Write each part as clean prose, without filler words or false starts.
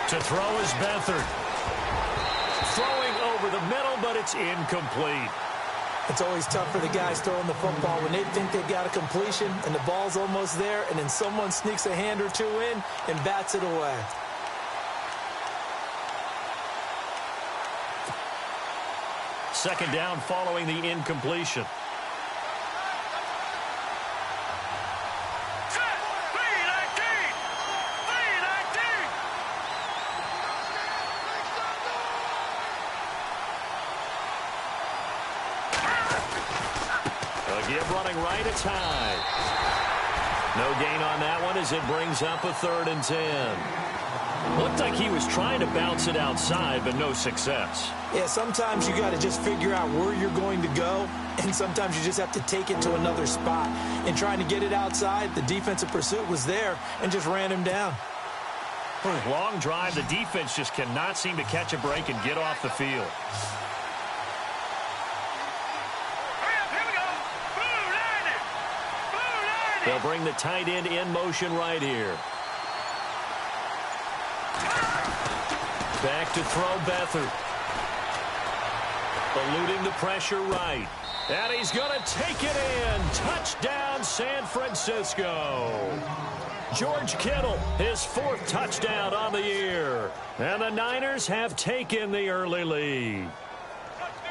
To throw is Beathard. Throwing over the middle, but it's incomplete. It's always tough for the guys throwing the football when they think they've got a completion and the ball's almost there, and then someone sneaks a hand or two in and bats it away. Second down following the incompletion. Give running right, it's high. No gain on that one as it brings up a 3rd and 10. Looked like he was trying to bounce it outside, but no success. Yeah, sometimes you got to just figure out where you're going to go, and sometimes you just have to take it to another spot. And trying to get it outside, the defensive pursuit was there and just ran him down. Long drive, the defense just cannot seem to catch a break and get off the field. They'll bring the tight end in motion right here. Back to throw Beathard. Eluding the pressure right. And he's going to take it in. Touchdown, San Francisco. George Kittle, his 4th touchdown on the year. And the Niners have taken the early lead.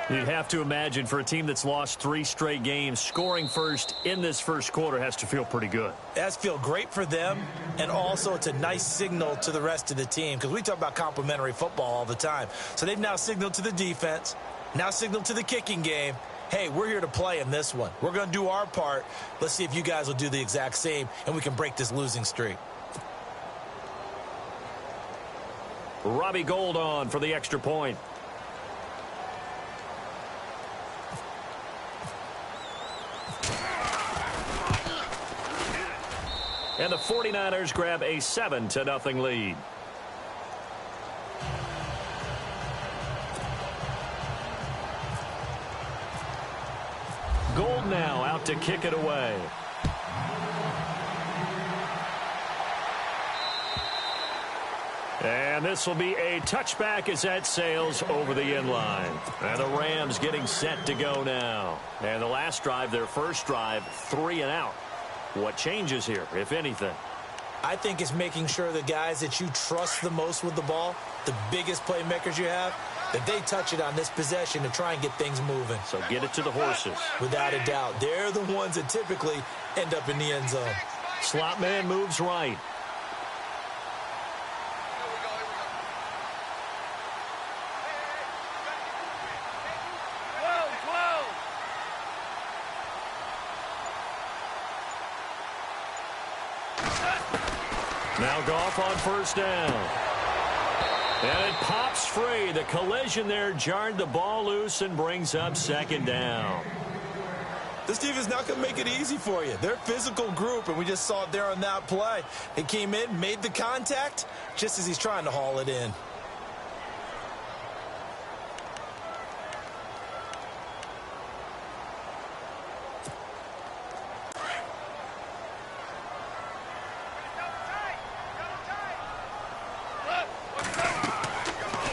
You'd have to imagine for a team that's lost 3 straight games, scoring first in this first quarter has to feel pretty good. It has to feel great for them, and also it's a nice signal to the rest of the team because we talk about complimentary football all the time. So they've now signaled to the defense, now signaled to the kicking game, hey, we're here to play in this one. We're going to do our part. Let's see if you guys will do the exact same, and we can break this losing streak. Robbie Gould on for the extra point. And the 49ers grab a 7-0 lead. Gould now out to kick it away. And this will be a touchback as that sails over the end line. And the Rams getting set to go now. And the last drive, their first drive, 3 and out. What changes here, if anything? I think it's making sure the guys that you trust the most with the ball, the biggest playmakers you have, that they touch it on this possession to try and get things moving. So get it to the horses. Without a doubt. They're the ones that typically end up in the end zone. Slot man moves right. Now Goff on first down. And it pops free. The collision there jarred the ball loose and brings up 2nd down. This team is not going to make it easy for you. They're a physical group, and we just saw it there on that play. They came in, made the contact, just as he's trying to haul it in.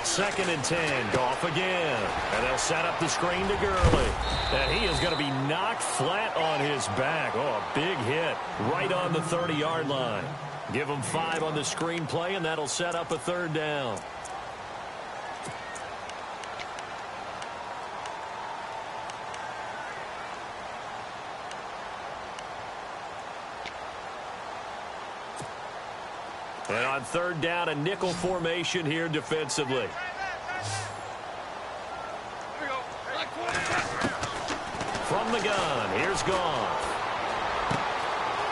Second and 10, Goff again. And they'll set up the screen to Gurley. And he is going to be knocked flat on his back. Oh, a big hit right on the 30-yard line. Give him 5 on the screen play, and that'll set up a 3rd down. And on 3rd down, a nickel formation here defensively. From the gun, here's Goff.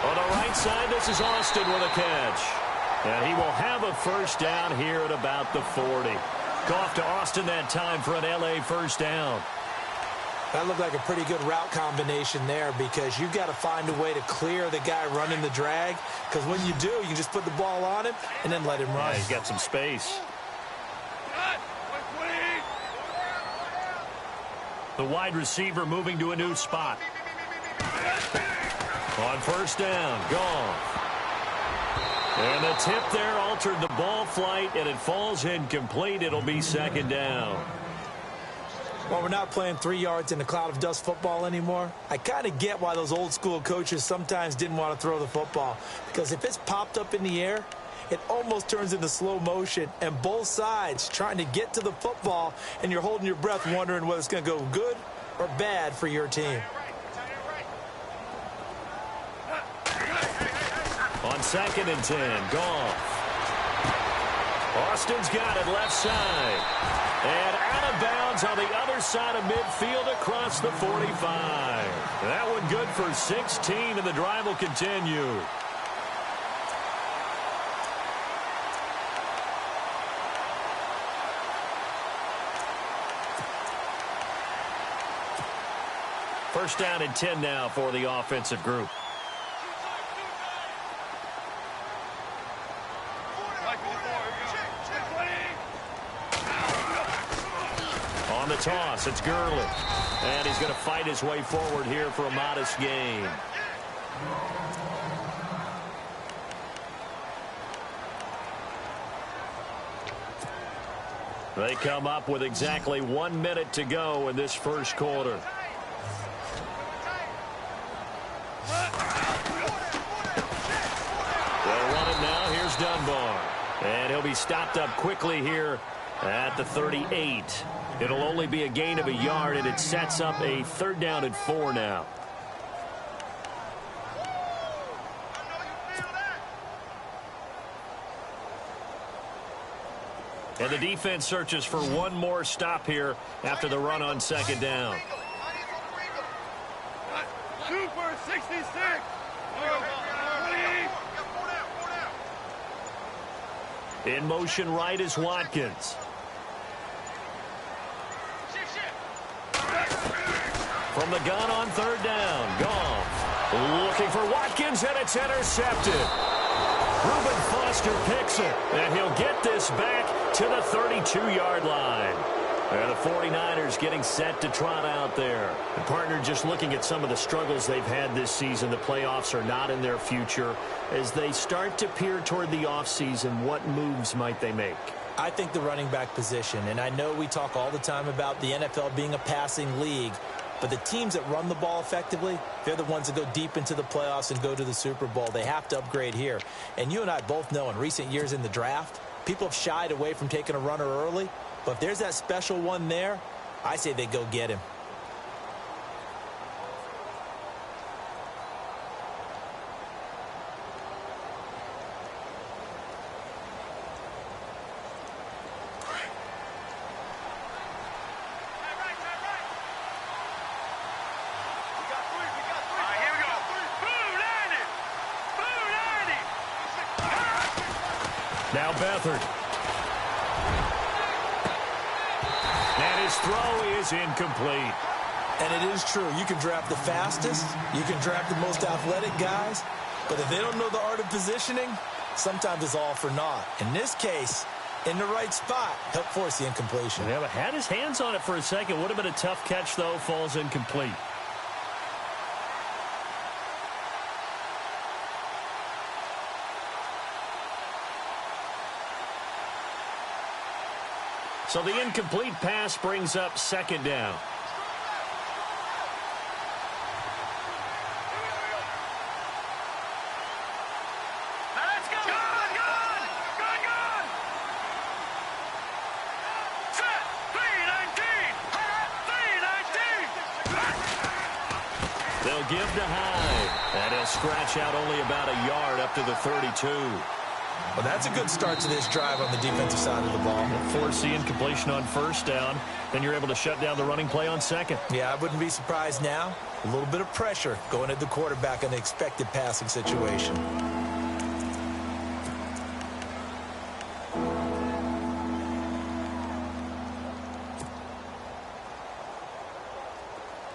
On the right side, this is Austin with a catch. And he will have a first down here at about the 40. Goff to Austin that time for an L.A. first down. That looked like a pretty good route combination there because you've got to find a way to clear the guy running the drag, because when you do, you can just put the ball on him and then let him run. Yeah, he's got some space. The wide receiver moving to a new spot. On first down, Goff. And the tip there altered the ball flight, and it falls incomplete. It'll be second down. Well, we're not playing 3 yards in a cloud of dust football anymore. I kind of get why those old school coaches sometimes didn't want to throw the football. Because if it's popped up in the air, it almost turns into slow motion. And both sides trying to get to the football, and you're holding your breath wondering whether it's going to go good or bad for your team. On 2nd and 10, Goff. Austin's got it left side. And out of bounds on the other side of midfield across the 45. That one good for 16, and the drive will continue. First down and 10 now for the offensive group. On the toss, it's Gurley. And he's going to fight his way forward here for a modest gain. They come up with exactly 1 minute to go in this first quarter. They'll run it now. Here's Dunbar. And he'll be stopped up quickly here at the 38. It'll only be a gain of a yard, and it sets up a 3rd down and 4 now. And the defense searches for one more stop here after the run on 2nd down. Super 66. In motion right is Watkins. From the gun on 3rd down, Goff looking for Watkins, and it's intercepted. Reuben Foster picks it, and he'll get this back to the 32-yard line. And the 49ers getting set to trot out there. The partner just looking at some of the struggles they've had this season. The playoffs are not in their future. As they start to peer toward the offseason, what moves might they make? I think the running back position, and I know we talk all the time about the NFL being a passing league, but the teams that run the ball effectively, they're the ones that go deep into the playoffs and go to the Super Bowl. They have to upgrade here. And you and I both know in recent years in the draft, people have shied away from taking a runner early. But if there's that special one there, I say they go get him. Now Beathard. And his throw is incomplete. And it is true. You can draft the fastest. You can draft the most athletic guys. But if they don't know the art of positioning, sometimes it's all for naught. In this case, in the right spot, help force the incompletion. Yeah, but had his hands on it for a second. Would have been a tough catch, though. Falls incomplete. So the incomplete pass brings up 2nd down. Let's go. Good. Set. 319. 319. They'll give to Hyde. And he'll scratch out only about a yard up to the 32. Well, that's a good start to this drive on the defensive side of the ball. Force the incompletion on 1st down. Then you're able to shut down the running play on 2nd. Yeah, I wouldn't be surprised now. A little bit of pressure going at the quarterback in an expected passing situation.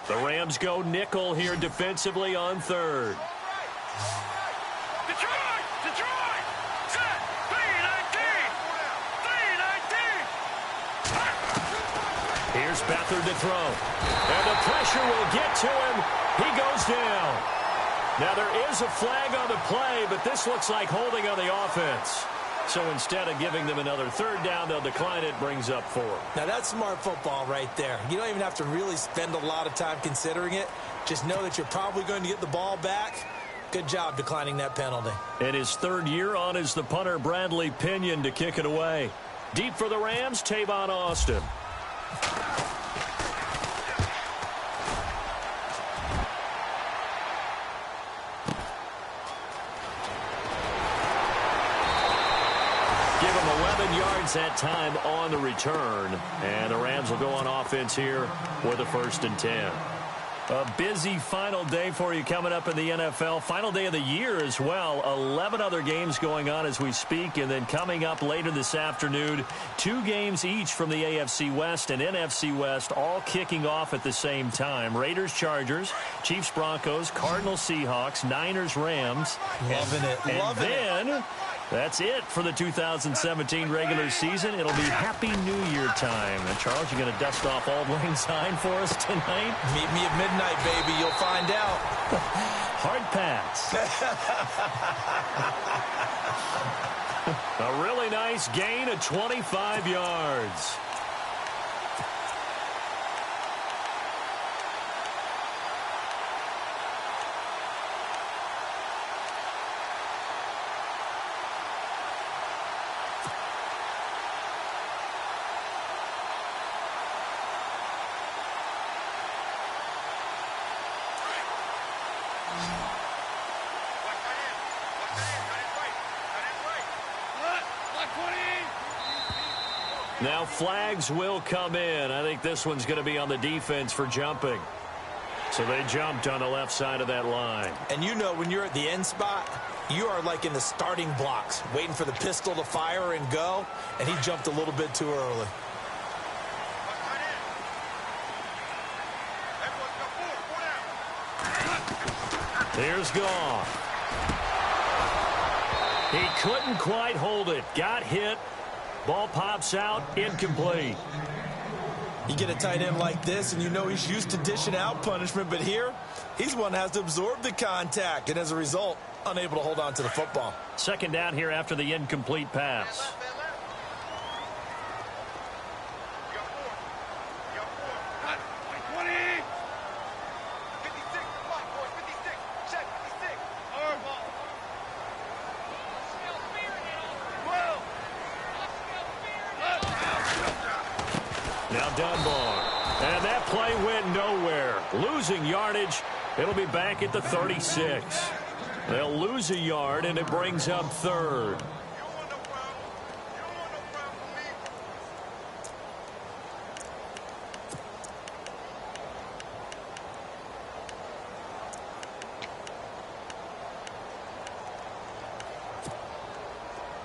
The Rams go nickel here defensively on 3rd. Detroit. Set. 319. Here's Beathard to throw. And the pressure will get to him. He goes down. Now, there is a flag on the play, but this looks like holding on the offense. So instead of giving them another third down, they'll decline it, brings up 4. Now, that's smart football right there. You don't even have to really spend a lot of time considering it. Just know that you're probably going to get the ball back. Good job declining that penalty. In his third year on is the punter Bradley Pinion to kick it away. Deep for the Rams, Tavon Austin. Give him 11 yards that time on the return. And the Rams will go on offense here with a 1st and 10. A busy final day for you coming up in the NFL. Final day of the year as well. 11 other games going on as we speak. And then coming up later this afternoon, 2 games each from the AFC West and NFC West, all kicking off at the same time. Raiders, Chargers, Chiefs, Broncos, Cardinals, Seahawks, Niners, Rams. Loving it. Loving it. And then that's it for the 2017 regular season. It'll be Happy New Year time. And Charles, you're going to dust off Auld Lang Syne for us tonight? Meet me at midnight, baby. You'll find out. Hard pass. A really nice gain of 25 yards. Now flags will come in. I think this one's going to be on the defense for jumping. So they jumped on the left side of that line. And you know when you're at the end spot, you are like in the starting blocks, waiting for the pistol to fire and go, and he jumped a little bit too early. Here's Goff. He couldn't quite hold it. Got hit. Ball pops out, incomplete. You get a tight end like this, and you know he's used to dishing out punishment, but here, he's one that has to absorb the contact, and as a result, unable to hold on to the football. 2nd down here after the incomplete pass. Now Dunbar. And that play went nowhere. Losing yardage. It'll be back at the 36. They'll lose a yard, and it brings up 3rd.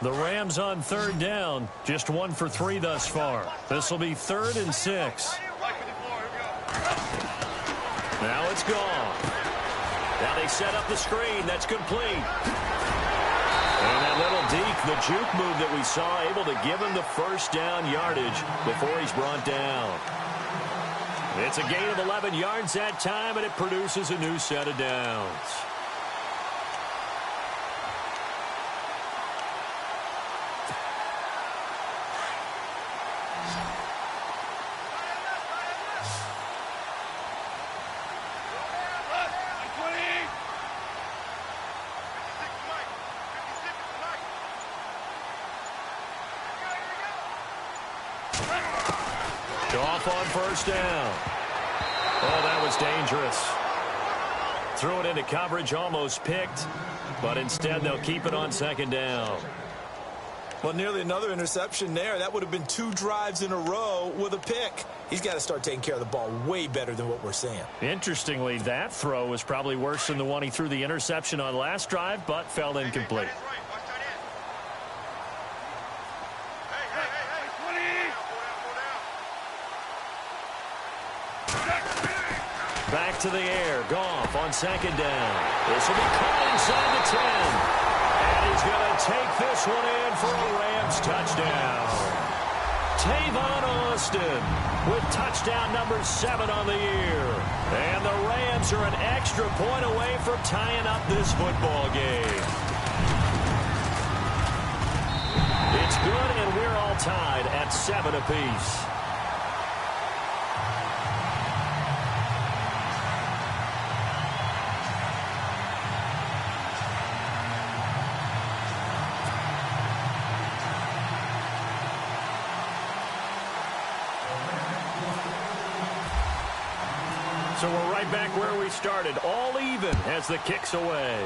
The Rams on 3rd down. Just 1 for 3 thus far. This will be 3rd and 6. Now it's gone. Now they set up the screen. That's complete. And that little deke, the juke move that we saw, able to give him the 1st down yardage before he's brought down. It's a gain of 11 yards that time, and it produces a new set of downs. Off on 1st down. Oh, that was dangerous. Threw it into coverage, almost picked, but instead they'll keep it on 2nd down. Well, nearly another interception there. That would have been 2 drives in a row with a pick. He's got to start taking care of the ball way better than what we're seeing. Interestingly, that throw was probably worse than the one he threw the interception on last drive, but fell incomplete. Back to the air. Goff on 2nd down. This will be caught inside the 10. And he's going to take this one in for a Rams touchdown. Tavon Austin with touchdown number 7 on the year. And the Rams are an extra point away from tying up this football game. It's good, and we're all tied at 7 apiece. So we're right back where we started, all even as the kick's away.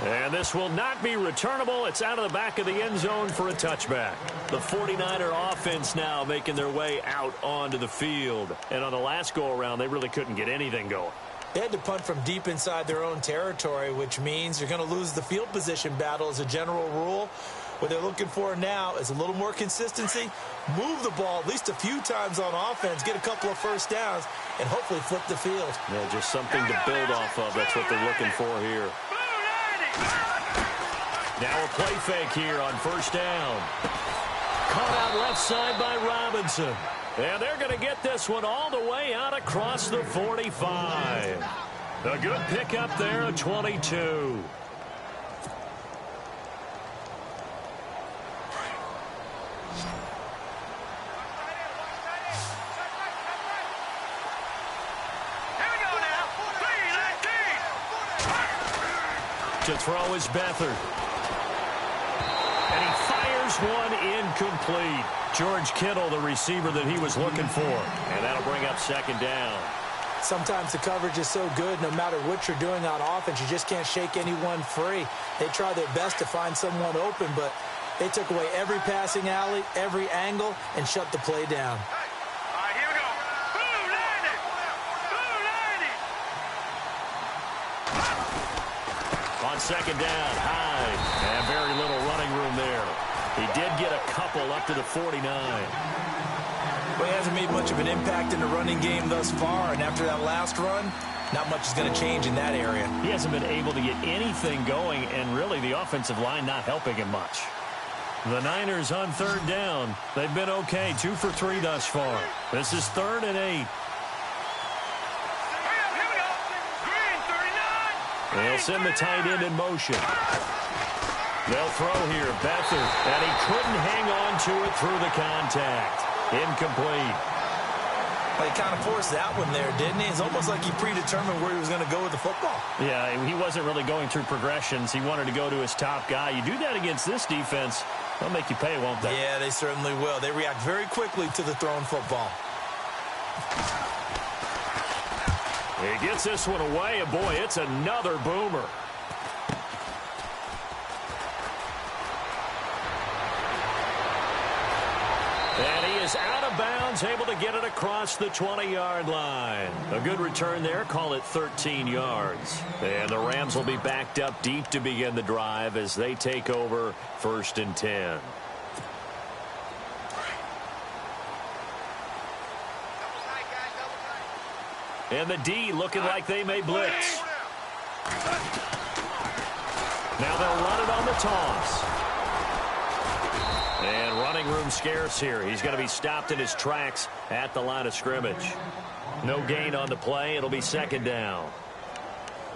And this will not be returnable. It's out of the back of the end zone for a touchback. The 49er offense now making their way out onto the field. And on the last go-around, they really couldn't get anything going. They had to punt from deep inside their own territory, which means you're going to lose the field position battle as a general rule. What they're looking for now is a little more consistency, move the ball at least a few times on offense, get a couple of first downs, and hopefully flip the field. Yeah, just something to build off of. That's what they're looking for here. Now a play fake here on first down. Caught out left side by Robinson. And they're going to get this one all the way out across the 45. A good pickup there at 22. To throw is Beathard. And he fires one incomplete. George Kittle, the receiver that he was looking for. And that'll bring up second down. Sometimes the coverage is so good, no matter what you're doing on offense, you just can't shake anyone free. They try their best to find someone open, but they took away every passing alley, every angle, and shut the play down. All right, here we go. Blue landing. Blue landing. On second down, Hyde. And very little running room there. He did get a couple up to the 49. Well, he hasn't made much of an impact in the running game thus far, and after that last run, not much is going to change in that area. He hasn't been able to get anything going, and really the offensive line not helping him much. The Niners on third down. They've been okay, 2 for 3 thus far. This is 3rd and 8. They'll send the tight end in motion. They'll throw here, Beathard, and he couldn't hang on to it through the contact. Incomplete. Well, he kind of forced that one there, didn't he? It's almost like he predetermined where he was going to go with the football. Yeah, he wasn't really going through progressions. He wanted to go to his top guy. You do that against this defense, they'll make you pay, won't they? Yeah, they certainly will. They react very quickly to the thrown football. He gets this one away, and boy, it's another boomer. And he is out of bounds, able to get it across the 20-yard line. A good return there, call it 13 yards. And the Rams will be backed up deep to begin the drive as they take over 1st and 10. And the D looking like they may blitz. Now they'll run it on the toss. And running room scarce here. He's going to be stopped in his tracks at the line of scrimmage. No gain on the play. It'll be second down.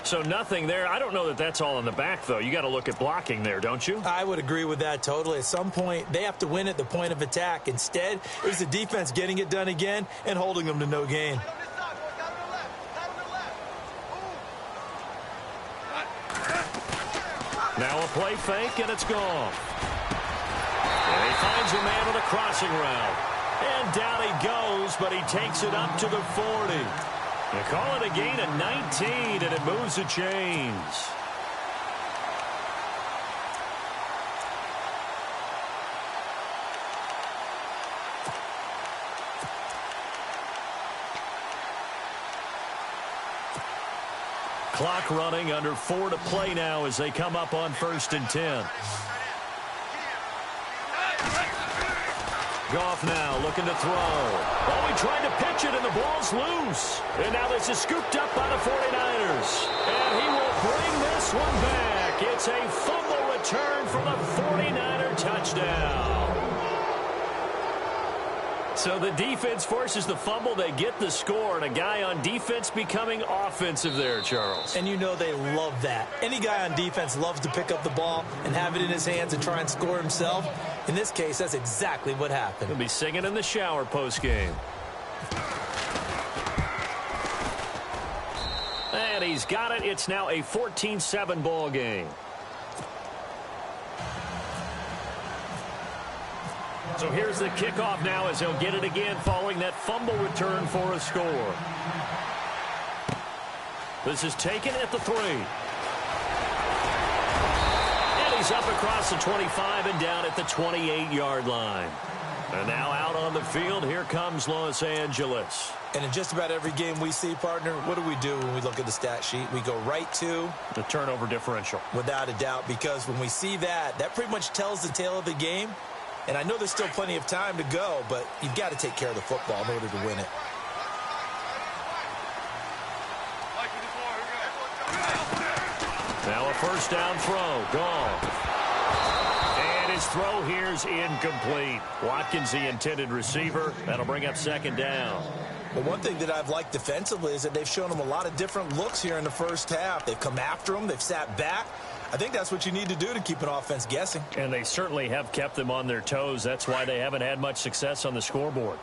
So nothing there. I don't know that that's all in the back, though. You got to look at blocking there, don't you? I would agree with that totally. At some point, they have to win at the point of attack. Instead, it was the defense getting it done again and holding them to no gain. Now a play fake, and it's gone. And he finds a man with a crossing route. And down he goes, but he takes it up to the 40. They call it a gain of 19, and it moves the chains. Clock running, under 4 to play now as they come up on 1st and 10. Goff now looking to throw. Oh, he tried to pitch it, and the ball's loose. And now this is scooped up by the 49ers. And he will bring this one back. It's a fumble return for the 49er touchdown. touchdown. So the defense forces the fumble. They get the score, and a guy on defense becoming offensive there, Charles. And you know they love that. Any guy on defense loves to pick up the ball and have it in his hands and try and score himself. In this case, that's exactly what happened. He'll be singing in the shower post-game. And he's got it. It's now a 14-7 ball game. So here's the kickoff now as he'll get it again following that fumble return for a score. This is taken at the 3. And he's up across the 25 and down at the 28-yard line. And now out on the field, here comes Los Angeles. And in just about every game we see, partner, what do we do when we look at the stat sheet? We go right to the turnover differential. Without a doubt, because when we see that, that pretty much tells the tale of the game. And I know there's still plenty of time to go, but you've got to take care of the football in order to win it. Now a first down throw. Gone. And his throw here's incomplete. Watkins, the intended receiver. That'll bring up second down. Well, one thing that I've liked defensively is that they've shown him a lot of different looks here in the first half. They've come after him. They've sat back. I think that's what you need to do to keep an offense guessing. And they certainly have kept them on their toes. That's why they haven't had much success on the scoreboard.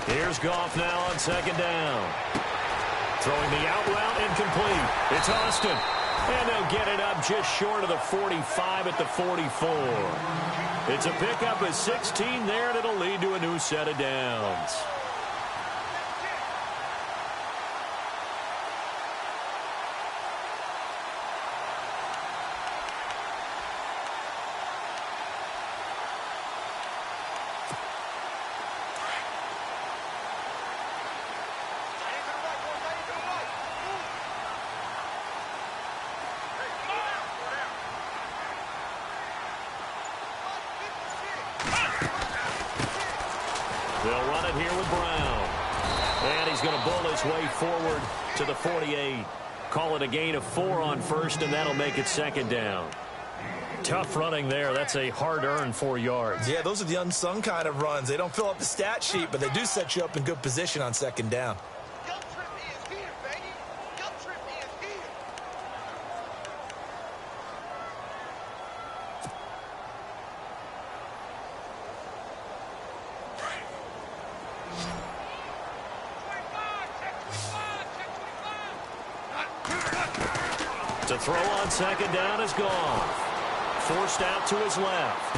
Here's Goff now on second down. Throwing the out route incomplete. It's Austin. And they'll get it up just short of the 45 at the 44. It's a pickup of 16 there, and it'll lead to a new set of downs. They'll run it here with Brown. And he's going to bull his way forward to the 48. Call it a gain of 4 on first, and that'll make it second down. Tough running there. That's a hard-earned 4 yards. Yeah, those are the unsung kind of runs. They don't fill up the stat sheet, but they do set you up in good position on second down. To throw on second down is Goff. Forced out to his left.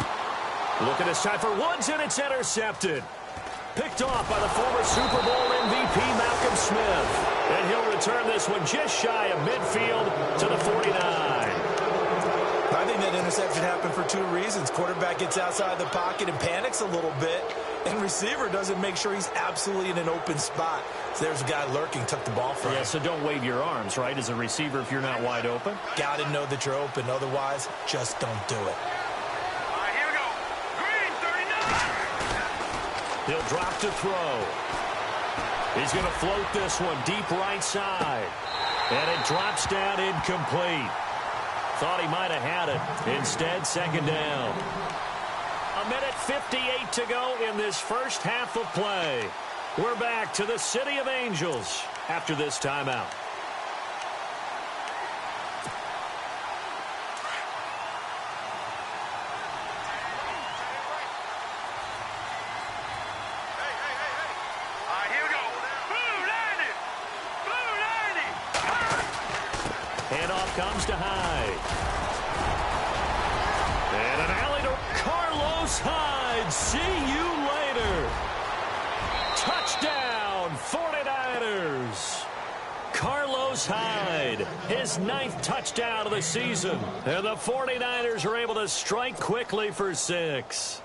Looking this time for Woods, and it's intercepted. Picked off by the former Super Bowl MVP Malcolm Smith. And he'll return this one just shy of midfield to the 49. I think that interception happened for 2 reasons. Quarterback gets outside the pocket and panics a little bit, and receiver doesn't make sure he's absolutely in an open spot. So there's a guy lurking, took the ball from him. Yeah, so don't wave your arms, right, as a receiver if you're not wide open. Got to know that you're open. Otherwise, just don't do it. All right, here we go. Green, 39. He'll drop to throw. He's going to float this one deep right side. And it drops down incomplete. Thought he might have had it. Instead, second down. 1:58 to go in this first half of play. We're back to the City of Angels after this timeout. All right, here we go. Blue 90. Blue 90. Handoff comes to Hyde. And an alley to Carlos Hyde. See you later. Touchdown, 49ers. Carlos Hyde, his 9th touchdown of the season. And the 49ers are able to strike quickly for 6.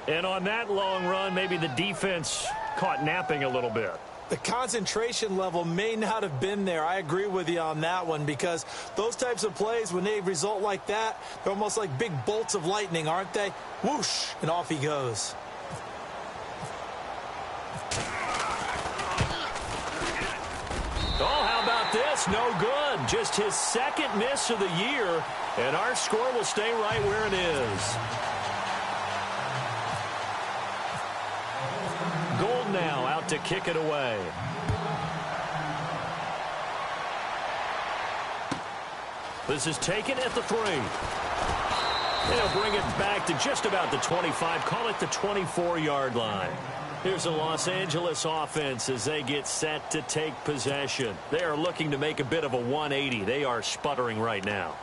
And on that long run, maybe the defense caught napping a little bit. The concentration level may not have been there. I agree with you on that one, because those types of plays, when they result like that, they're almost like big bolts of lightning, aren't they? Whoosh, and off he goes. Oh, how about about this? No good. Just his second miss of the year, and our score will stay right where it is. Gold now out to kick it away. This is taken at the 3. They'll bring it back to just about the 25. Call it the 24-yard line. Here's the Los Angeles offense as they get set to take possession. They are looking to make a bit of a 180. They are sputtering right now.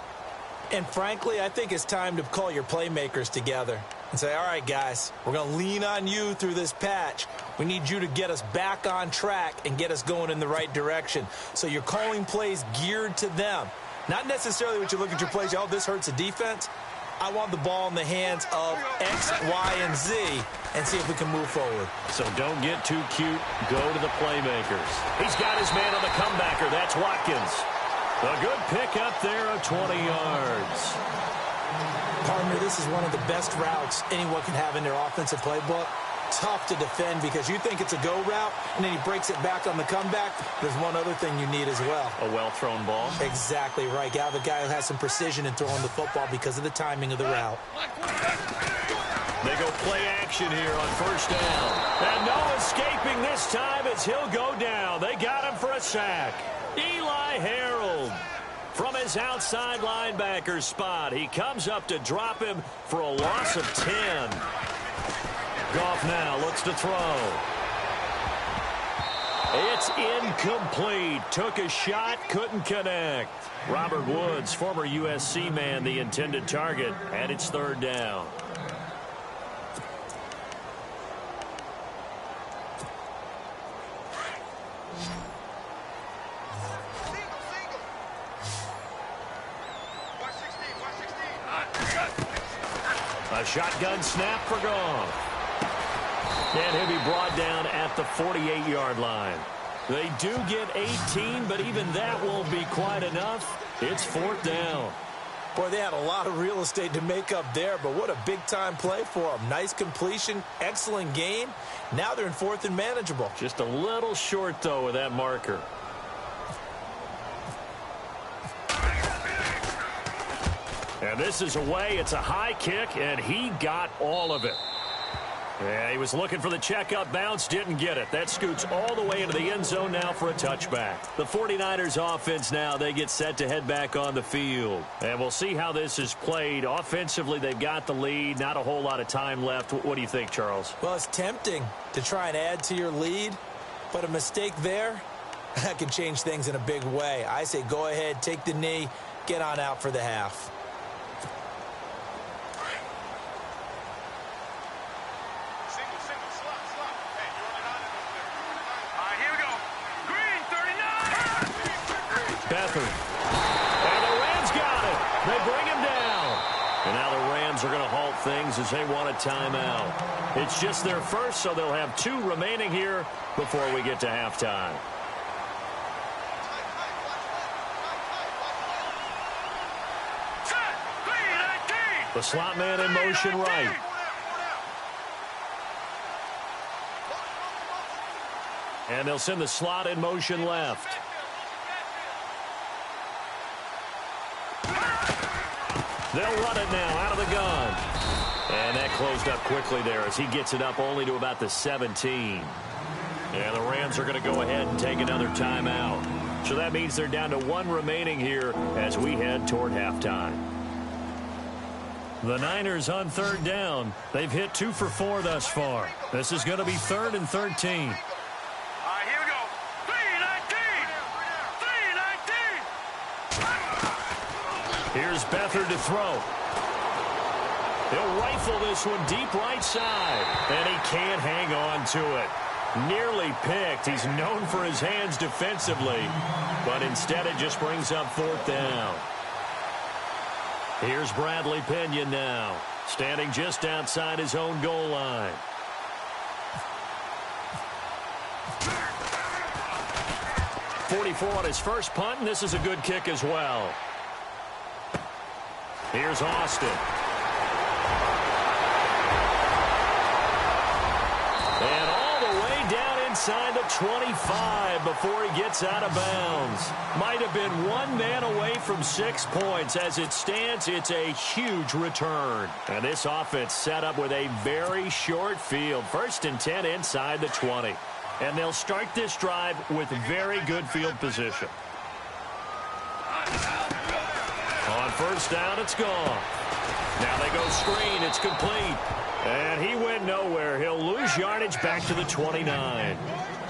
And frankly, I think it's time to call your playmakers together and say, all right, guys, we're going to lean on you through this patch. We need you to get us back on track and get us going in the right direction. So you're calling plays geared to them. Not necessarily what you look at your plays, oh, this hurts the defense. I want the ball in the hands of X, Y, and Z and see if we can move forward. So don't get too cute. Go to the playmakers. He's got his man on the comebacker. That's Watkins. A good pick up there of 20 yards. Partner, this is one of the best routes anyone can have in their offensive playbook. Tough to defend because you think it's a go route, and then he breaks it back on the comeback. There's one other thing you need as well. A well-thrown ball? Exactly right. You have a guy who has some precision in throwing the football because of the timing of the route. They go play action here on first down. And no escaping this time as he'll go down. They got him for a sack. Eli Harold from his outside linebacker spot. He comes up to drop him for a loss of 10. Goff now looks to throw. It's incomplete. Took a shot, couldn't connect. Robert Woods, former USC man, the intended target, and it's third down. A shotgun snap for Goff. And he'll be brought down at the 48-yard line. They do get 18, but even that won't be quite enough. It's fourth down. Boy, they had a lot of real estate to make up there, but what a big-time play for them. Nice completion, excellent gain. Now they're in fourth and manageable. Just a little short, though, with that marker. And this is away. It's a high kick, and he got all of it. Yeah, he was looking for the checkout bounce, didn't get it. That scoots all the way into the end zone now for a touchback. The 49ers offense now, they get set to head back on the field. And we'll see how this is played. Offensively, they've got the lead. Not a whole lot of time left. What do you think, Charles? Well, it's tempting to try and add to your lead, but a mistake there, that can change things in a big way. I say go ahead, take the knee, get on out for the half. Beathard. And the Rams got it. They bring him down. And now the Rams are going to halt things as they want a timeout. It's just their first, so they'll have 2 remaining here before we get to halftime. The slot man in motion right. And they'll send the slot in motion left. They'll run it now out of the gun. And that closed up quickly there as he gets it up only to about the 17. And the Rams are going to go ahead and take another timeout. So that means they're down to 1 remaining here as we head toward halftime. The Niners on third down. They've hit 2 for 4 thus far. This is going to be 3rd and 13. Here's Beathard to throw. He'll rifle this one deep right side. And he can't hang on to it. Nearly picked. He's known for his hands defensively. But instead it just brings up 4th down. Here's Bradley Pinion now. Standing just outside his own goal line. .44 on his first punt, and this is a good kick as well. Here's Austin. And all the way down inside the 25 before he gets out of bounds. Might have been one man away from 6 points. As it stands, it's a huge return. And this offense set up with a very short field. 1st and 10 inside the 20. And they'll start this drive with very good field position. On 1st down, it's gone. Now they go screen. It's complete. And he went nowhere. He'll lose yardage back to the 29.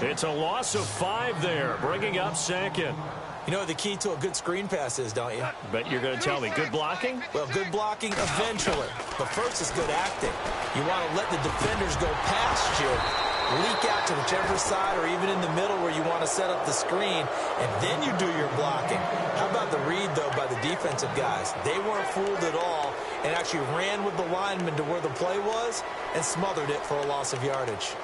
It's a loss of 5 there, bringing up 2nd. You know what the key to a good screen pass is, don't you? But you're going to tell me, good blocking? Well, good blocking eventually. But first is good acting. You want to let the defenders go past you, leak out to whichever side or even in the middle where you want to set up the screen, and then you do your blocking. How about the read, though, by the defensive guys? They weren't fooled at all and actually ran with the lineman to where the play was and smothered it for a loss of yardage.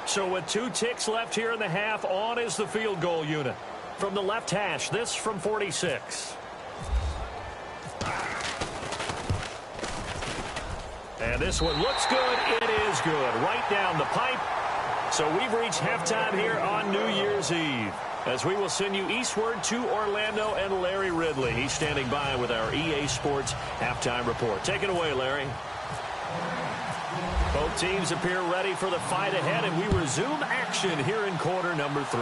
So with 2 ticks left here in the half, on is the field goal unit. From the left hash, this from 46. And this one looks good. It is good. Right down the pipe. So we've reached halftime here on New Year's Eve, as we will send you eastward to Orlando and Larry Ridley. He's standing by with our EA Sports halftime report. Take it away, Larry. Both teams appear ready for the fight ahead, and we resume action here in quarter number 3.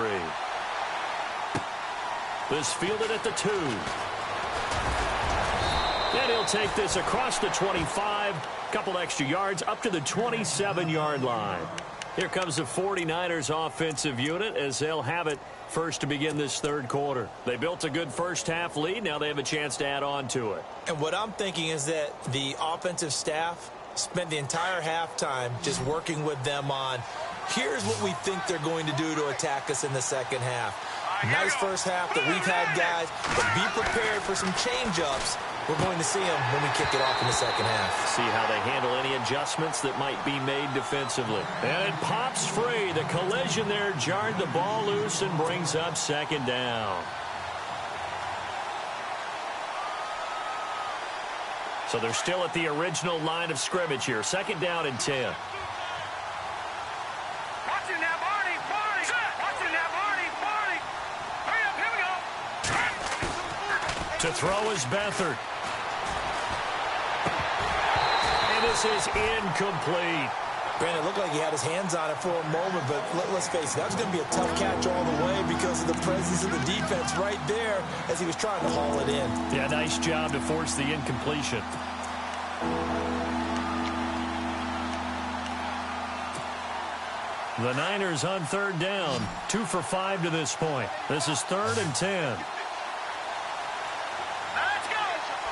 This fielded at the 2. And he'll take this across the 25, couple extra yards up to the 27-yard line. Here comes the 49ers offensive unit as they'll have it first to begin this 3rd quarter. They built a good first-half lead. Now they have a chance to add on to it. And what I'm thinking is that the offensive staff spent the entire halftime just working with them on, here's what we think they're going to do to attack us in the 2nd half. Nice first half that we've had, guys, but be prepared for some change-ups. We're going to see them when we kick it off in the 2nd half. See how they handle any adjustments that might be made defensively. And it pops free. The collision there jarred the ball loose and brings up 2nd down. So they're still at the original line of scrimmage here. 2nd down and 10. Watching that Barney. Watching that Barney. Hurry up, here we go. To throw is Beathard. And this is incomplete. Brandon, it looked like he had his hands on it for a moment, but let's face it, that was going to be a tough catch all the way because of the presence of the defense right there as he was trying to haul it in. Yeah, nice job to force the incompletion. The Niners on 3rd down, 2 for 5 to this point. This is 3rd and 10. Let's go.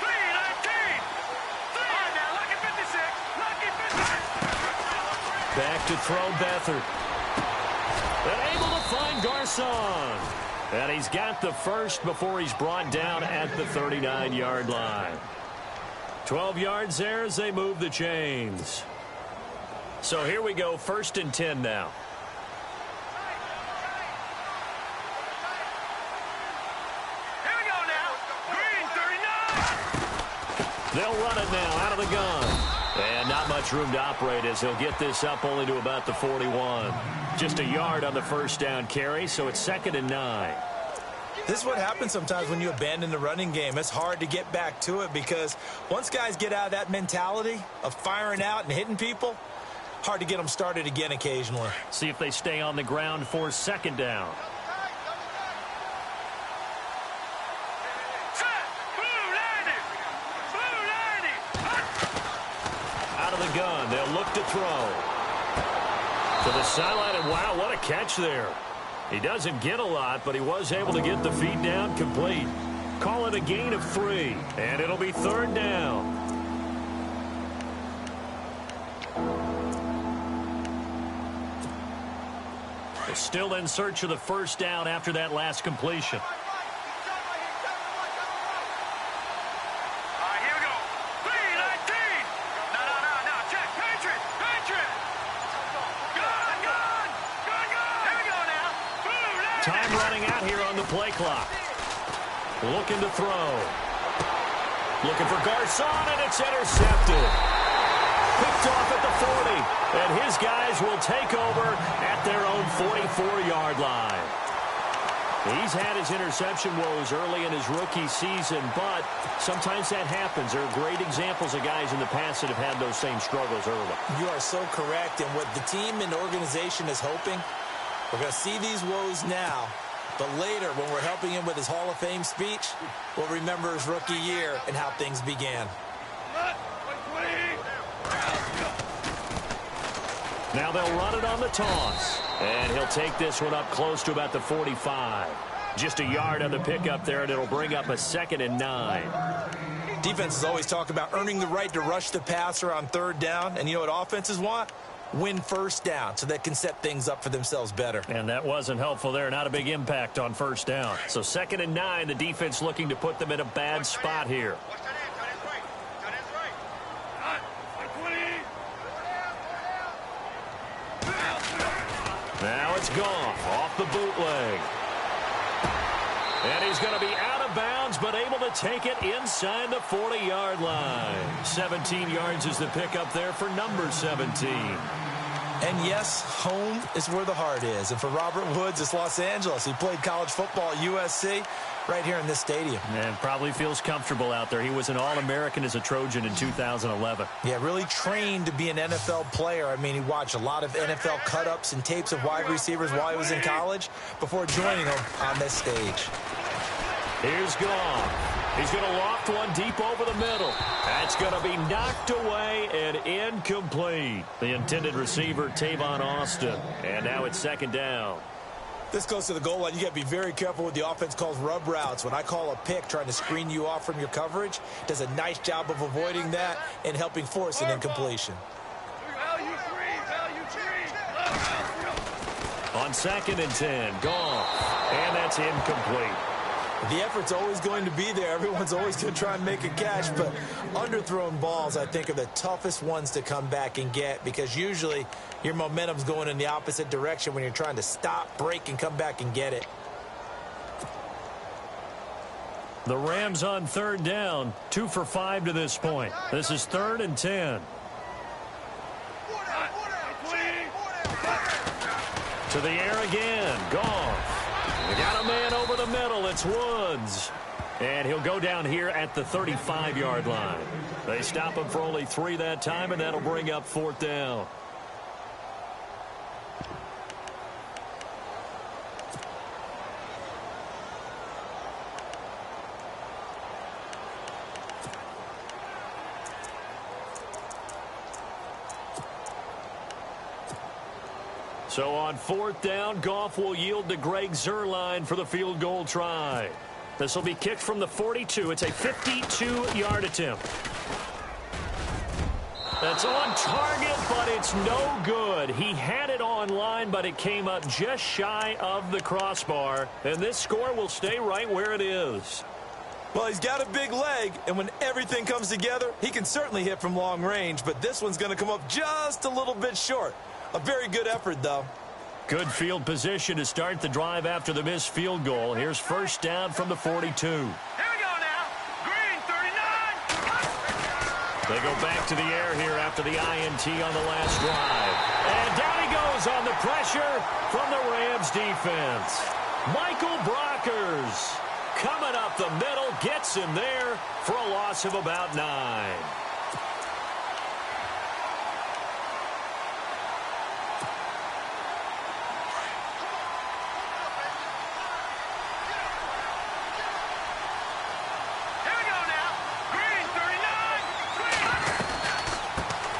3-19. Now, lucky 56. Lucky 56. Back to throw Beathard. And able to find Garcon. And he's got the first before he's brought down at the 39-yard line. 12 yards there as they move the chains. So here we go, 1st and 10 now. Here we go now. Green 39. They'll run it now out of the gun. And not much room to operate as he'll get this up only to about the 41. Just a yard on the 1st down carry, so it's 2nd and 9. This is what happens sometimes when you abandon the running game. It's hard to get back to it because once guys get out of that mentality of firing out and hitting people, hard to get them started again occasionally. See if they stay on the ground for 2nd down. Out of the gun, they'll look to throw. To the sideline, and wow, what a catch there. He doesn't get a lot, but he was able to get the feet down complete. Call it a gain of 3, and it'll be 3rd down. They're still in search of the 1st down after that last completion. Here we go. 3-19. No. Check. Patriot. Gun. Here we go now. Time running out here on the play clock. Looking to throw. Looking for Garcon, and it's intercepted. picked off at the 40. And his guys will take over at their own 44-yard line. He's had his interception woes early in his rookie season, but sometimes that happens. There are great examples of guys in the past that have had those same struggles early. You are so correct. And what the team and organization is hoping, we're going to see these woes now, but later when we're helping him with his Hall of Fame speech, we'll remember his rookie year and how things began. Now they'll run it on the toss. And he'll take this one up close to about the 45. Just a yard on the pickup there, and it'll bring up a 2nd and 9. Defenses always talk about earning the right to rush the passer on 3rd down. And you know what offenses want? Win 1st down so they can set things up for themselves better. And that wasn't helpful there. Not a big impact on 1st down. So 2nd and 9, the defense looking to put them in a bad spot here. Now it's Goff off the bootleg. And he's going to be out of bounds, but able to take it inside the 40-yard line. 17 yards is the pickup there for number 17. And yes, home is where the heart is. And for Robert Woods, it's Los Angeles. He played college football at USC right here in this stadium. And probably feels comfortable out there. He was an All-American as a Trojan in 2011. Yeah, really trained to be an NFL player. I mean, he watched a lot of NFL cut-ups and tapes of wide receivers while he was in college before joining them on this stage. Here's Goff. He's going to loft one deep over the middle. That's going to be knocked away and incomplete. The intended receiver, Tavon Austin. And now it's 2nd down. This goes to the goal line. You got to be very careful with the offense calls rub routes. When I call a pick trying to screen you off from your coverage, does a nice job of avoiding that and helping force an incompletion. On 2nd and 10, Goff. And that's incomplete. The effort's always going to be there. Everyone's always going to try and make a catch, but underthrown balls, I think, are the toughest ones to come back and get because usually your momentum's going in the opposite direction when you're trying to stop, break, and come back and get it. The Rams on 3rd down, 2 for 5 to this point. This is 3rd and 10. To the air again, Goff. We got a man over the middle. It's Woods. And he'll go down here at the 35-yard line. They stop him for only 3 that time, and that'll bring up 4th down. So on 4th down, Goff will yield to Greg Zuerlein for the field goal try. This will be kicked from the 42. It's a 52-yard attempt. That's on target, but it's no good. He had it on line, but it came up just shy of the crossbar. And this score will stay right where it is. Well, he's got a big leg, and when everything comes together, he can certainly hit from long range, but this one's going to come up just a little bit short. A very good effort, though. Good field position to start the drive after the missed field goal. Here's 1st down from the 42. Here we go now. Green, 39. They go back to the air here after the INT on the last drive. And down he goes on the pressure from the Rams defense. Michael Brockers coming up the middle, gets him there for a loss of about 9.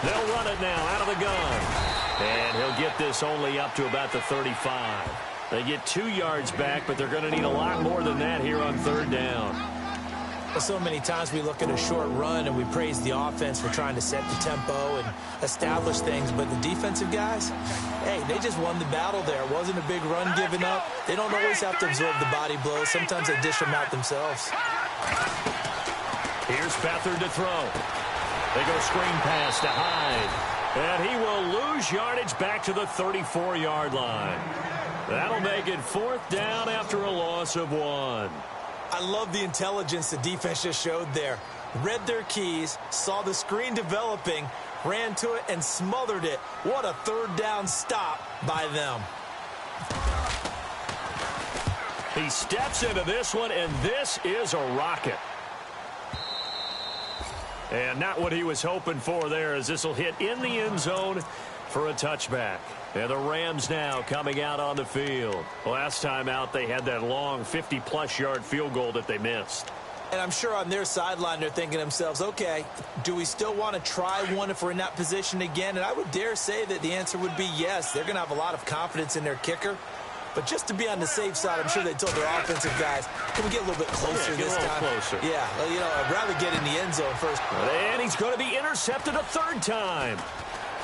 They'll run it now out of the gun. And he'll get this only up to about the 35. They get 2 yards back, but they're going to need a lot more than that here on 3rd down. So many times we look at a short run and we praise the offense for trying to set the tempo and establish things, but the defensive guys, hey, they just won the battle there. It wasn't a big run given up. They don't always have to absorb the body blows. Sometimes they dish them out themselves. Here's Beathard to throw. They go screen pass to Hyde. And he will lose yardage back to the 34-yard line. That'll make it 4th down after a loss of 1. I love the intelligence the defense just showed there. Read their keys, saw the screen developing, ran to it and smothered it. What a third down stop by them. He steps into this one, and this is a rocket. And not what he was hoping for there, as this will hit in the end zone for a touchback. And the Rams now coming out on the field. Last time out, they had that long 50-plus yard field goal that they missed. And I'm sure on their sideline, they're thinking to themselves, okay, do we still want to try one if we're in that position again? And I would dare say that the answer would be yes. They're going to have a lot of confidence in their kicker. But just to be on the safe side, I'm sure they told their offensive guys, can we get a little bit closer this time? Closer. Yeah, well, you know, I'd rather get in the end zone first. And he's going to be intercepted a third time.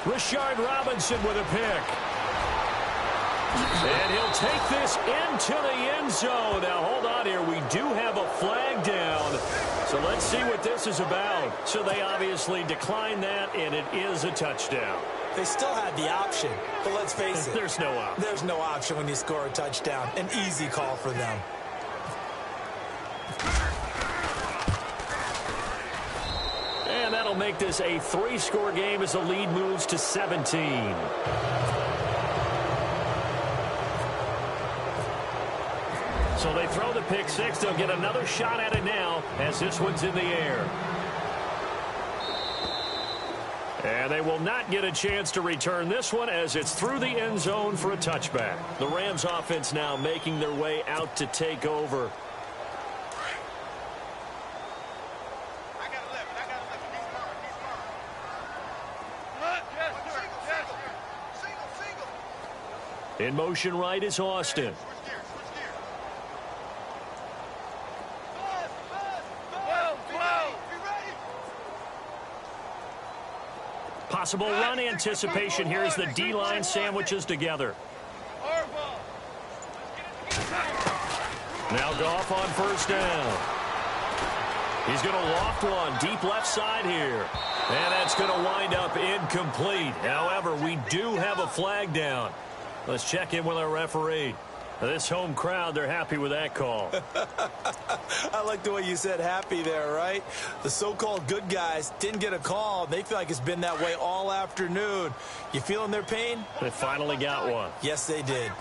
Rashard Robinson with a pick. And he'll take this into the end zone. Now, hold on here. We do have a flag down. So let's see what this is about. So they obviously declined that, and it is a touchdown. They still had the option, but let's face it. There's no option. There's no option when you score a touchdown. An easy call for them. And that'll make this a 3-score game as the lead moves to 17. So they throw the pick six. They'll get another shot at it now as this one's in the air. And they will not get a chance to return this one as it's through the end zone for a touchback. The Rams offense now making their way out to take over. In motion right is Austin. Possible run anticipation here as the D-line sandwiches together. Now Goff on first down. He's going to loft one deep left side here. And that's going to wind up incomplete. However, we do have a flag down. Let's check in with our referee. This home crowd, they're happy with that call. I like the way you said happy there, right? The so-called good guys didn't get a call. They feel like it's been that way all afternoon. You feeling their pain? They finally got one. Yes, they did.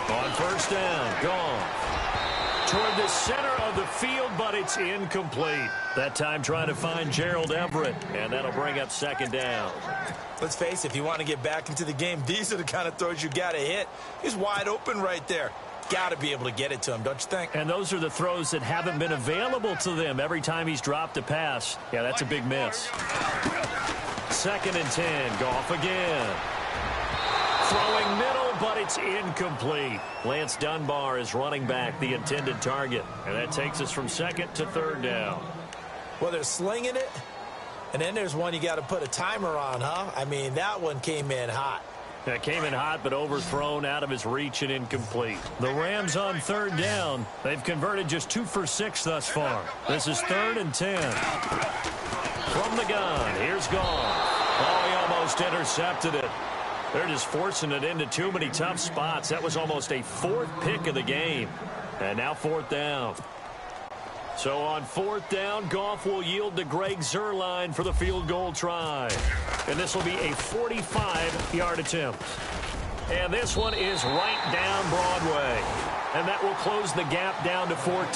On first down, gone. Toward the center of the field, but it's incomplete. That time trying to find Gerald Everett, and that'll bring up second down. Let's face it, if you want to get back into the game, these are the kind of throws you got to hit. He's wide open right there. Got to be able to get it to him, don't you think? And those are the throws that haven't been available to them every time he's dropped a pass. Yeah, that's a big miss. 2nd and 10, Goff again. Throwing middle, but it's incomplete. Lance Dunbar is running back, the intended target. And that takes us from 2nd to 3rd down. Well, they're slinging it. And then there's one you got to put a timer on, huh? I mean, that one came in hot. That came in hot, but overthrown, out of his reach and incomplete. The Rams on 3rd down. They've converted just 2 for 6 thus far. This is 3rd and 10. From the gun, here's Goff. Oh, he almost intercepted it. They're just forcing it into too many tough spots. That was almost a 4th pick of the game. And now 4th down. So on 4th down, Goff will yield to Greg Zuerlein for the field goal try. And this will be a 45-yard attempt. And this one is right down Broadway. And that will close the gap down to 14.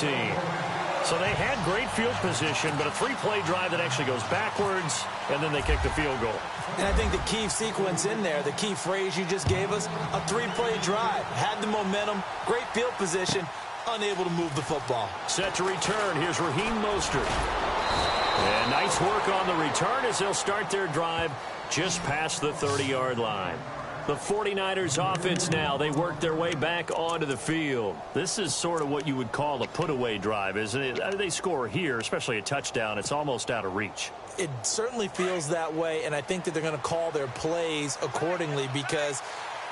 So they had great field position, but a 3-play drive that actually goes backwards, and then they kick the field goal. And I think the key sequence in there, the key phrase you just gave us, a 3-play drive. Had the momentum, great field position, unable to move the football. Set to return. Here's Raheem Mostert. And nice work on the return as they'll start their drive just past the 30-yard line. The 49ers offense now, they work their way back onto the field. This is sort of what you would call a put-away drive, isn't it? They score here, especially a touchdown. It's almost out of reach. It certainly feels that way, and I think that they're going to call their plays accordingly because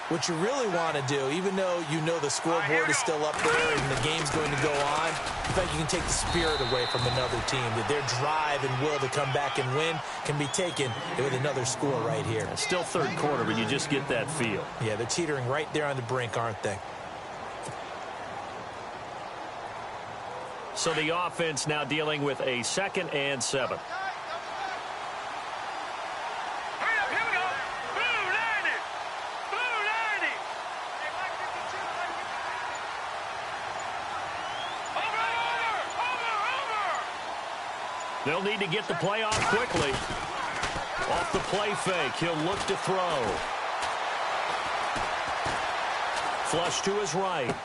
what you really want to do, even though you know the scoreboard is still up there and the game's going to go on, in fact, you can take the spirit away from another team. That their drive and will to come back and win can be taken with another score right here. It's still 3rd quarter, but you just get that feel. Yeah, they're teetering right there on the brink, aren't they? So the offense now dealing with a 2nd and 7. They'll need to get the play off quickly. Off the play fake, he'll look to throw. Flush to his right.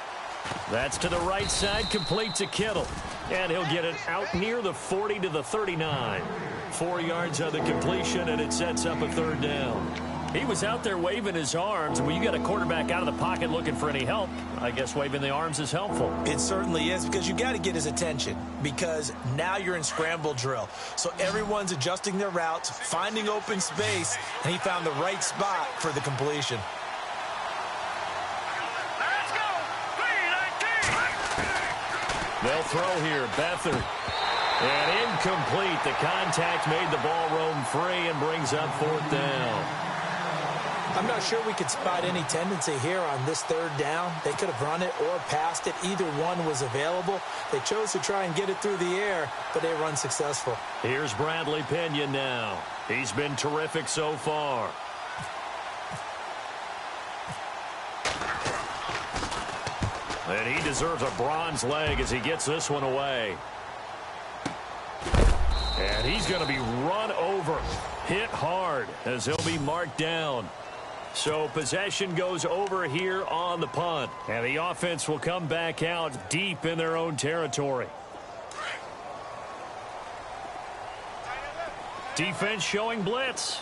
That's to the right side, complete to Kittle. And he'll get it out near the 40 to the 39. 4 yards on the completion, and it sets up a third down. He was out there waving his arms. When you got a quarterback out of the pocket looking for any help, I guess waving the arms is helpful. It certainly is, because you got to get his attention, because now you're in scramble drill. So everyone's adjusting their routes, finding open space, and he found the right spot for the completion. Let's go. They'll throw here. Beathard. And incomplete. The contact made the ball roam free and brings up fourth down. I'm not sure we could spot any tendency here on this third down. They could have run it or passed it. Either one was available. They chose to try and get it through the air, but they were unsuccessful. Here's Bradley Pinion now. He's been terrific so far. And he deserves a bronze leg as he gets this one away. And he's going to be run over, hit hard as he'll be marked down. So possession goes over here on the punt. And the offense will come back out deep in their own territory. Defense showing blitz.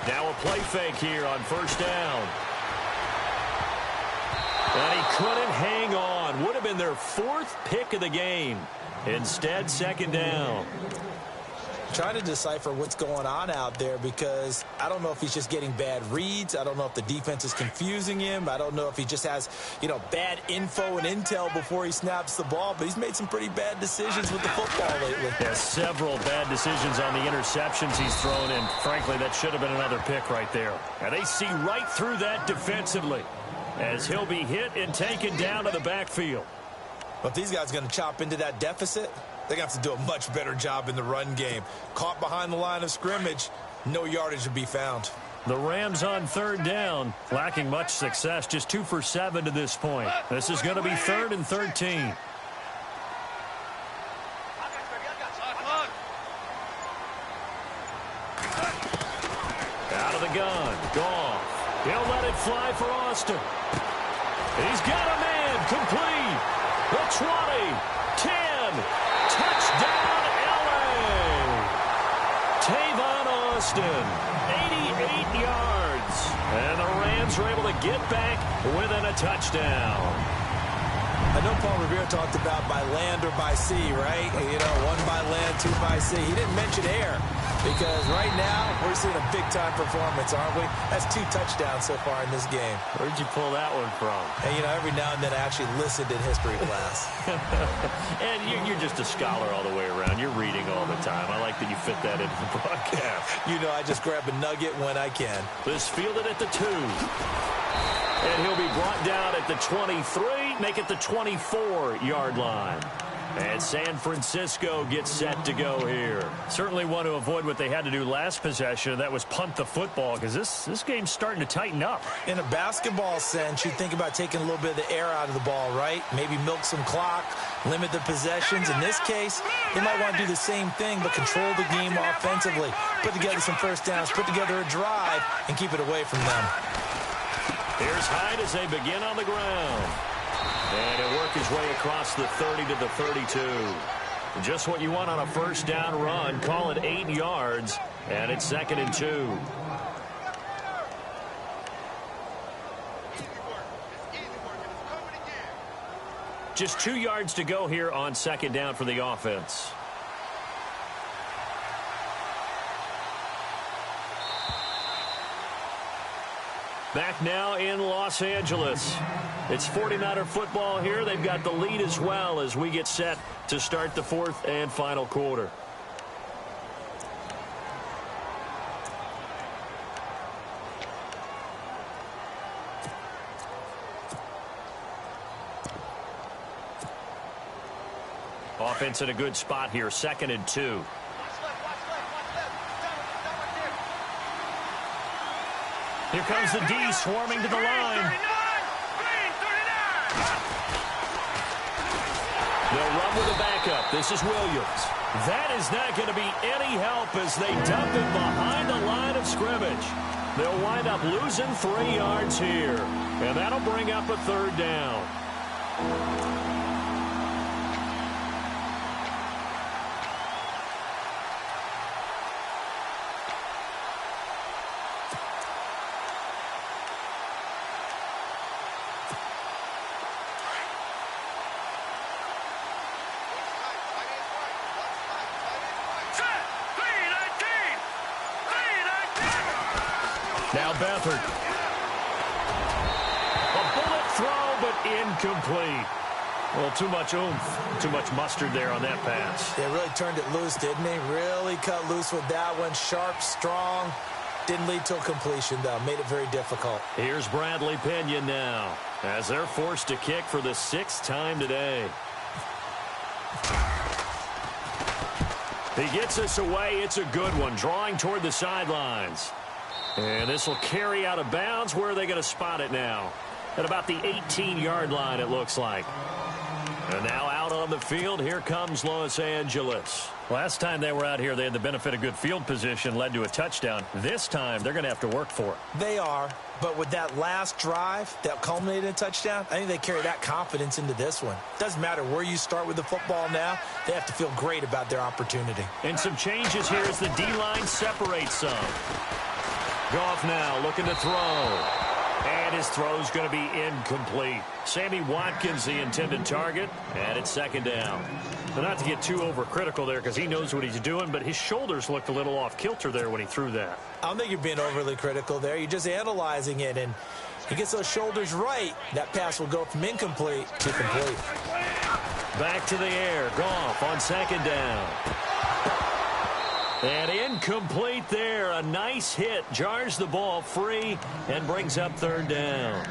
Now a play fake here on first down. And he couldn't hang on. Would have been their fourth pick of the game. Instead, second down. Trying to decipher what's going on out there, because I don't know if he's just getting bad reads. I don't know if the defense is confusing him. I don't know if he just has, bad info and intel before he snaps the ball. But he's made some pretty bad decisions with the football lately. Yeah, several bad decisions on the interceptions he's thrown in. Frankly, that should have been another pick right there. And they see right through that defensively as he'll be hit and taken down to the backfield. But if these guys are going to chop into that deficit, they're going to have to do a much better job in the run game. Caught behind the line of scrimmage, no yardage to be found. The Rams on third down, lacking much success, just 2 for 7 to this point. This is going to be 3rd and 13. Out of the gun, Goff. He'll let it fly for Austin. He's got a man, complete. The 20, 10, touchdown LA. Tavon Austin, 88 yards. And the Rams were able to get back within a touchdown. I know Paul Revere talked about by land or by sea, right? 1 by land, 2 by sea. He didn't mention air, because right now we're seeing a big-time performance, aren't we? That's 2 touchdowns so far in this game. Where'd you pull that one from? And, every now and then I actually listened in history class. And you're just a scholar all the way around. You're reading all the time. I like that you fit that into the broadcast. I just grab a nugget when I can. This fielded at the 2. And he'll be brought down at the 23, make it the 24-yard line. And San Francisco gets set to go here. Certainly want to avoid what they had to do last possession. That was punt the football, because this game's starting to tighten up. In a basketball sense, you think about taking a little bit of the air out of the ball, right? Maybe milk some clock, limit the possessions. In this case, they might want to do the same thing, but control the game offensively. Put together some first downs, put together a drive, and keep it away from them. Here's Hyde as they begin on the ground. And he'll work his way across the 30 to the 32. Just what you want on a first down run. Call it 8 yards, and it's 2nd and 2. Just 2 yards to go here on 2nd down for the offense. Back now in Los Angeles. It's 49er football here. They've got the lead as well as we get set to start the 4th and final quarter. Offense in a good spot here, 2nd and 2. Here comes the D swarming to the line. They'll run Down with a backup. This is Williams. That is not going to be any help as they dump him behind the line of scrimmage. They'll wind up losing 3 yards here, and that'll bring up a 3rd down. Now Beathard. A bullet throw, but incomplete. Well, too much oomph, too much mustard there on that pass. They really turned it loose, didn't they? Really cut loose with that one. Sharp, strong. Didn't lead to a completion, though. Made it very difficult. Here's Bradley Pinion now, as they're forced to kick for the 6th time today. He gets this away. It's a good one, drawing toward the sidelines. And this will carry out of bounds. Where are they going to spot it now? At about the 18-yard line, it looks like. And now out on the field, here comes Los Angeles. Last time they were out here, they had the benefit of good field position, led to a touchdown. This time, they're going to have to work for it. They are, but with that last drive that culminated in a touchdown, I think they carry that confidence into this one. Doesn't matter where you start with the football now, they have to feel great about their opportunity. And some changes here as the D-line separates some. Goff now looking to throw. And his throw's going to be incomplete. Sammy Watkins, the intended target, and it's 2nd down. Now, not to get too overcritical there because he knows what he's doing, but his shoulders looked a little off kilter there when he threw that. I don't think you're being overly critical there. You're just analyzing it, and he gets those shoulders right. That pass will go from incomplete to complete. Back to the air. Goff on 2nd down. And incomplete there. A nice hit. Jars the ball free and brings up 3rd down.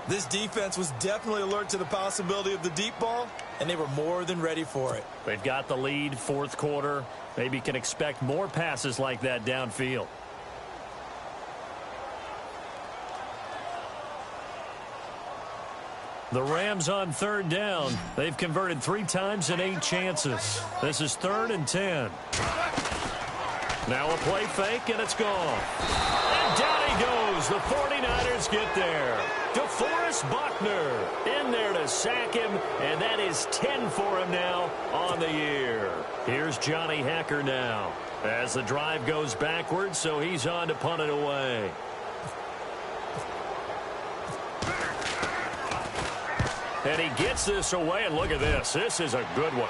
This defense was definitely alert to the possibility of the deep ball, and they were more than ready for it. They've got the lead, 4th quarter. Maybe can expect more passes like that downfield. The Rams on 3rd down. They've converted 3 times in 8 chances. This is 3rd and 10. Now a play fake, and it's gone. And down he goes. The 49ers get there. DeForest Buckner in there to sack him, and that is 10 for him now on the year. Here's Johnny Hekker now as the drive goes backwards, so he's on to punt it away. And he gets this away, and look at this. This is a good one.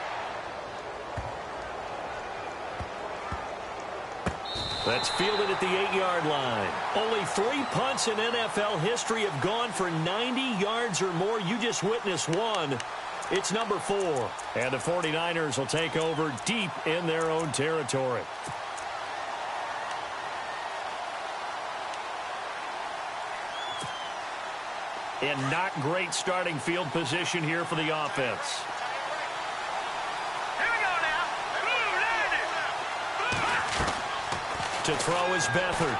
That's fielded at the 8-yard line. Only 3 punts in NFL history have gone for 90 yards or more. You just witnessed one. It's number 4. And the 49ers will take over deep in their own territory. And not great starting field position here for the offense. Here we go now. Blue landed. To throw is Beathard.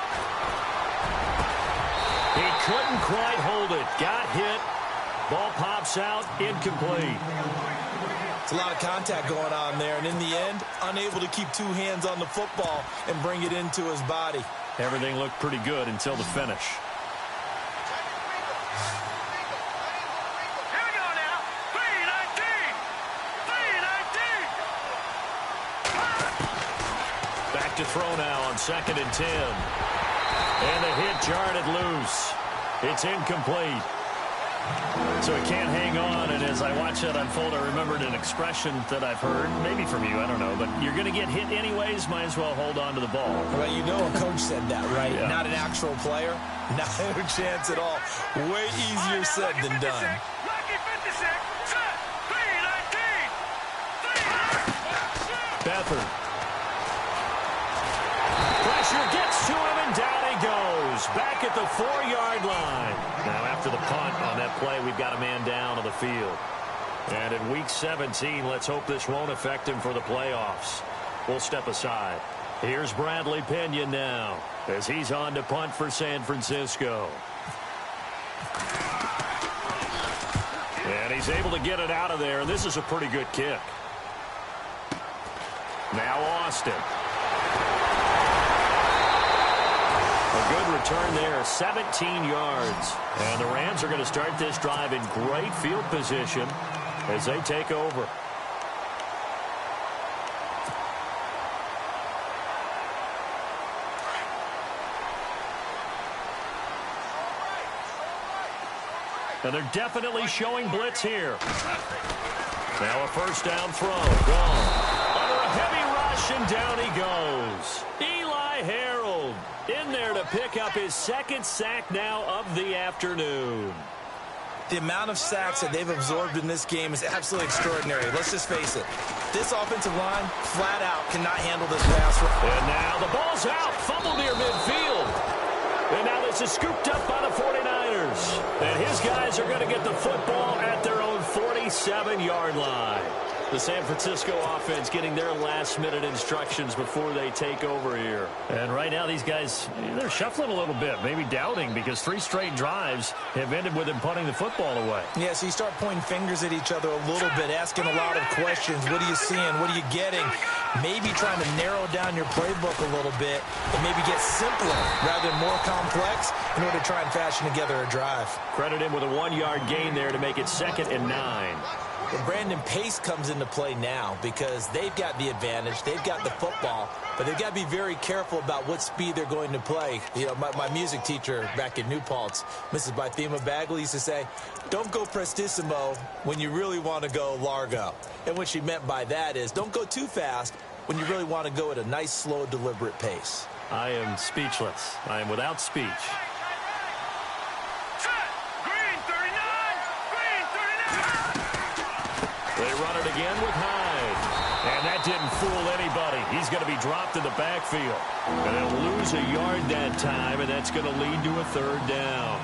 He couldn't quite hold it. Got hit. Ball pops out. Incomplete. It's a lot of contact going on there, and in the end, unable to keep 2 hands on the football and bring it into his body. Everything looked pretty good until the finish. Here we go now. 319. 319. Back to throw now on 2nd and 10. And the hit jarred it loose. It's incomplete. So he can't hang on, and as I watch that unfold, I remembered an expression that I've heard, maybe from you, I don't know, but you're going to get hit anyways, might as well hold on to the ball. Well, you know a coach said that, right? Yeah. Not an actual player. Not a chance at all. Way easier said than done. Lucky 56. Set. 319. Beathard. Pressure gets to him, and down he goes. Back at the 4-yard line. Now after the punt on that play, we've got a man down on the field. And in Week 17, let's hope this won't affect him for the playoffs. We'll step aside. Here's Bradley Pinion now as he's on to punt for San Francisco. And And he's able to get it out of there, and this is a pretty good kick. Now Austin. A good return there, 17 yards. And the Rams are going to start this drive in great field position as they take over. And they're definitely showing blitz here. Now a first down throw. Gone. Under a heavy rush, and down he goes. Eli Harold in there to pick up his second sack now of the afternoon. The amount of sacks that they've absorbed in this game is absolutely extraordinary. Let's just face it. This offensive line, flat out, cannot handle this pass rush. And now the ball's out. Fumble near midfield. And now this is scooped up by the 49ers. And his guys are going to get the football at their own 47-yard line. The San Francisco offense getting their last-minute instructions before they take over here. And right now these guys, they're shuffling a little bit, maybe doubting, because 3 straight drives have ended with them punting the football away. Yeah, so you start pointing fingers at each other a little bit, asking a lot of questions. What are you seeing? What are you getting? Maybe trying to narrow down your playbook a little bit and maybe get simpler rather than more complex in order to try and fashion together a drive. Credit him with a 1-yard gain there to make it 2nd and 9. But Brandon, pace comes into play now because they've got the advantage. They've got the football, but they've got to be very careful about what speed they're going to play. You know, my music teacher back in New Paltz, Mrs. Bythema Bagley, used to say, don't go prestissimo when you really want to go largo. And what she meant by that is don't go too fast when you really want to go at a nice, slow, deliberate pace. I am speechless. I am without speech. They run it again with Hyde. And that didn't fool anybody. He's going to be dropped in the backfield. And they'll lose a yard that time, and that's going to lead to a 3rd down.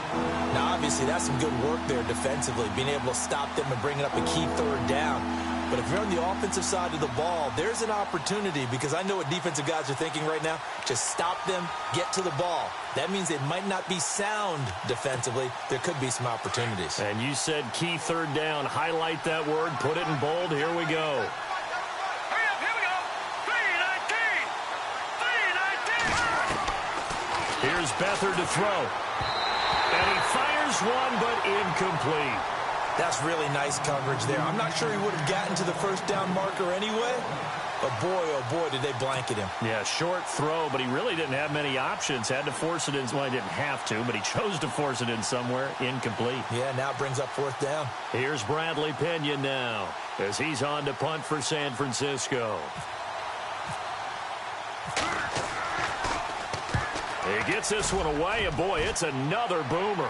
Now, obviously, that's some good work there defensively, being able to stop them and bringing up a key 3rd down. But if you're on the offensive side of the ball, there's an opportunity, because I know what defensive guys are thinking right now. Just stop them, get to the ball. That means they might not be sound defensively. There could be some opportunities. And you said key 3rd down. Highlight that word. Put it in bold. Here we go. Hurry up, here we go. 3-19. Here's Beathard to throw. And he fires one, but incomplete. That's really nice coverage there. I'm not sure he would have gotten to the first down marker anyway, but boy, oh boy, did they blanket him. Yeah, short throw, but he really didn't have many options. Had to force it in. Well, he didn't have to, but he chose to force it in somewhere. Incomplete. Yeah, now it brings up 4th down. Here's Bradley Pinion now as he's on to punt for San Francisco. He gets this one away, and boy, it's another boomer.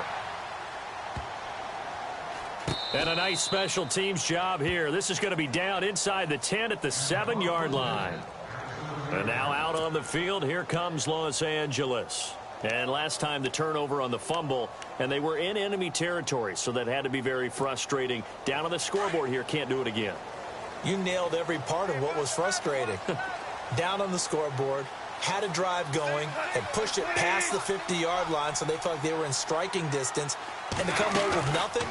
And a nice special teams job here. This is going to be down inside the 10 at the 7-yard line. And now out on the field, here comes Los Angeles. And last time the turnover on the fumble, and they were in enemy territory, so that had to be very frustrating. Down on the scoreboard here, can't do it again. You nailed every part of what was frustrating. Down on the scoreboard, had a drive going, had pushed it past the 50-yard line, so they felt like they were in striking distance, and to come away with nothing,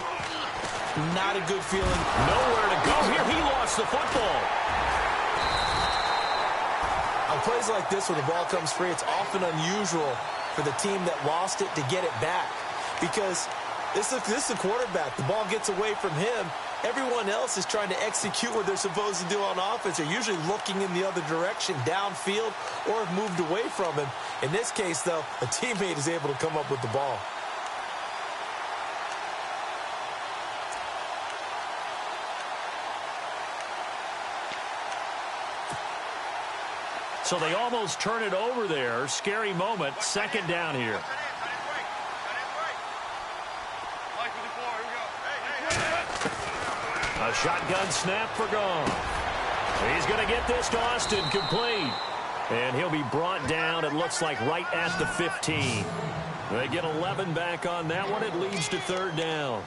not a good feeling. Nowhere to go here. He lost the football. On plays like this where the ball comes free, it's often unusual for the team that lost it to get it back, because this is the quarterback. The ball gets away from him. Everyone else is trying to execute what they're supposed to do on offense. They're usually looking in the other direction, downfield, or have moved away from him. In this case, though, a teammate is able to come up with the ball. So they almost turn it over there. Scary moment. 2nd down here. A shotgun snap for Gone. He's going to get this to Austin, complete. And he'll be brought down, it looks like, right at the 15. They get 11 back on that one. It leads to 3rd down.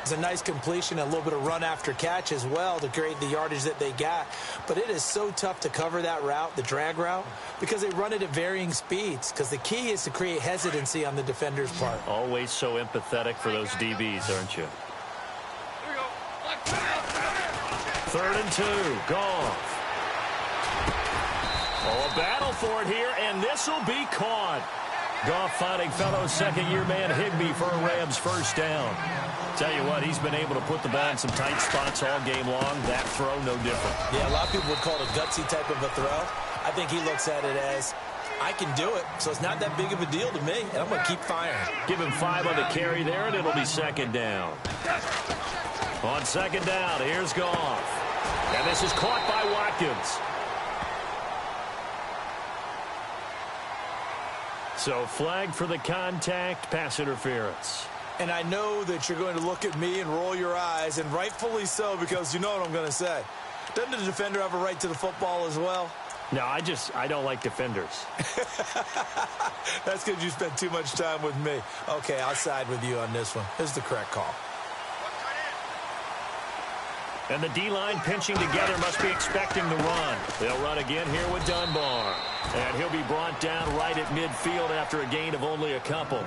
It's a nice completion, a little bit of run after catch as well to create the yardage that they got. But it is so tough to cover that route, the drag route, because they run it at varying speeds. Because the key is to create hesitancy on the defender's part. Always so empathetic for those DBs, aren't you? Here we go. 3rd and 2. Goff. Oh, a battle for it here, and this will be caught. Goff finding fellow second-year man Higbee for a Rams first down. Tell you what, he's been able to put the ball in some tight spots all game long. That throw, no different. Yeah, a lot of people would call it a gutsy type of a throw. I think he looks at it as, I can do it, so it's not that big of a deal to me, and I'm going to keep firing. Give him 5 on the carry there, and it'll be second down. On second down, here's Goff. And this is caught by Watkins. So flag for the contact, pass interference. And I know that you're going to look at me and roll your eyes, and rightfully so, because you know what I'm going to say. Doesn't the defender have a right to the football as well? No, I don't like defenders. That's because you spent too much time with me. Okay, I'll side with you on this one. This is the correct call. And the D-line pinching together must be expecting the run. They'll run again here with Dunbar. And he'll be brought down right at midfield after a gain of only a couple.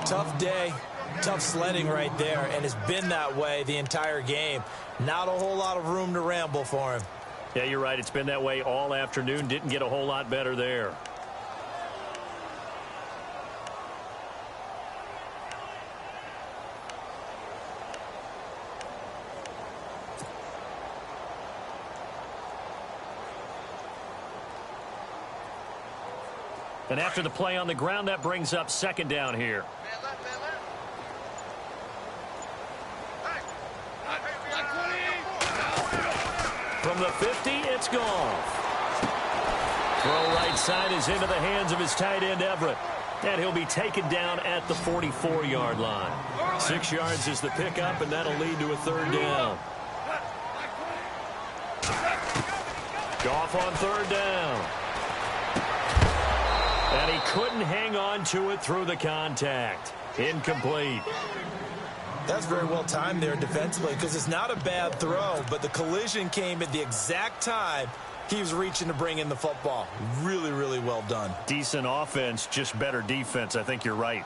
Tough day, tough sledding right there, and it's been that way the entire game. Not a whole lot of room to ramble for him. Yeah, you're right. It's been that way all afternoon. Didn't get a whole lot better there. And after the play on the ground, that brings up second down here. From the 50, it's Goff. Throw right side is into the hands of his tight end, Everett. And he'll be taken down at the 44-yard line. 6 yards is the pickup, and that'll lead to a third down. Goff on third down. And he couldn't hang on to it through the contact. Incomplete. That's very well timed there defensively, because it's not a bad throw, but the collision came at the exact time he was reaching to bring in the football. Really, really well done. Decent offense, just better defense. I think you're right.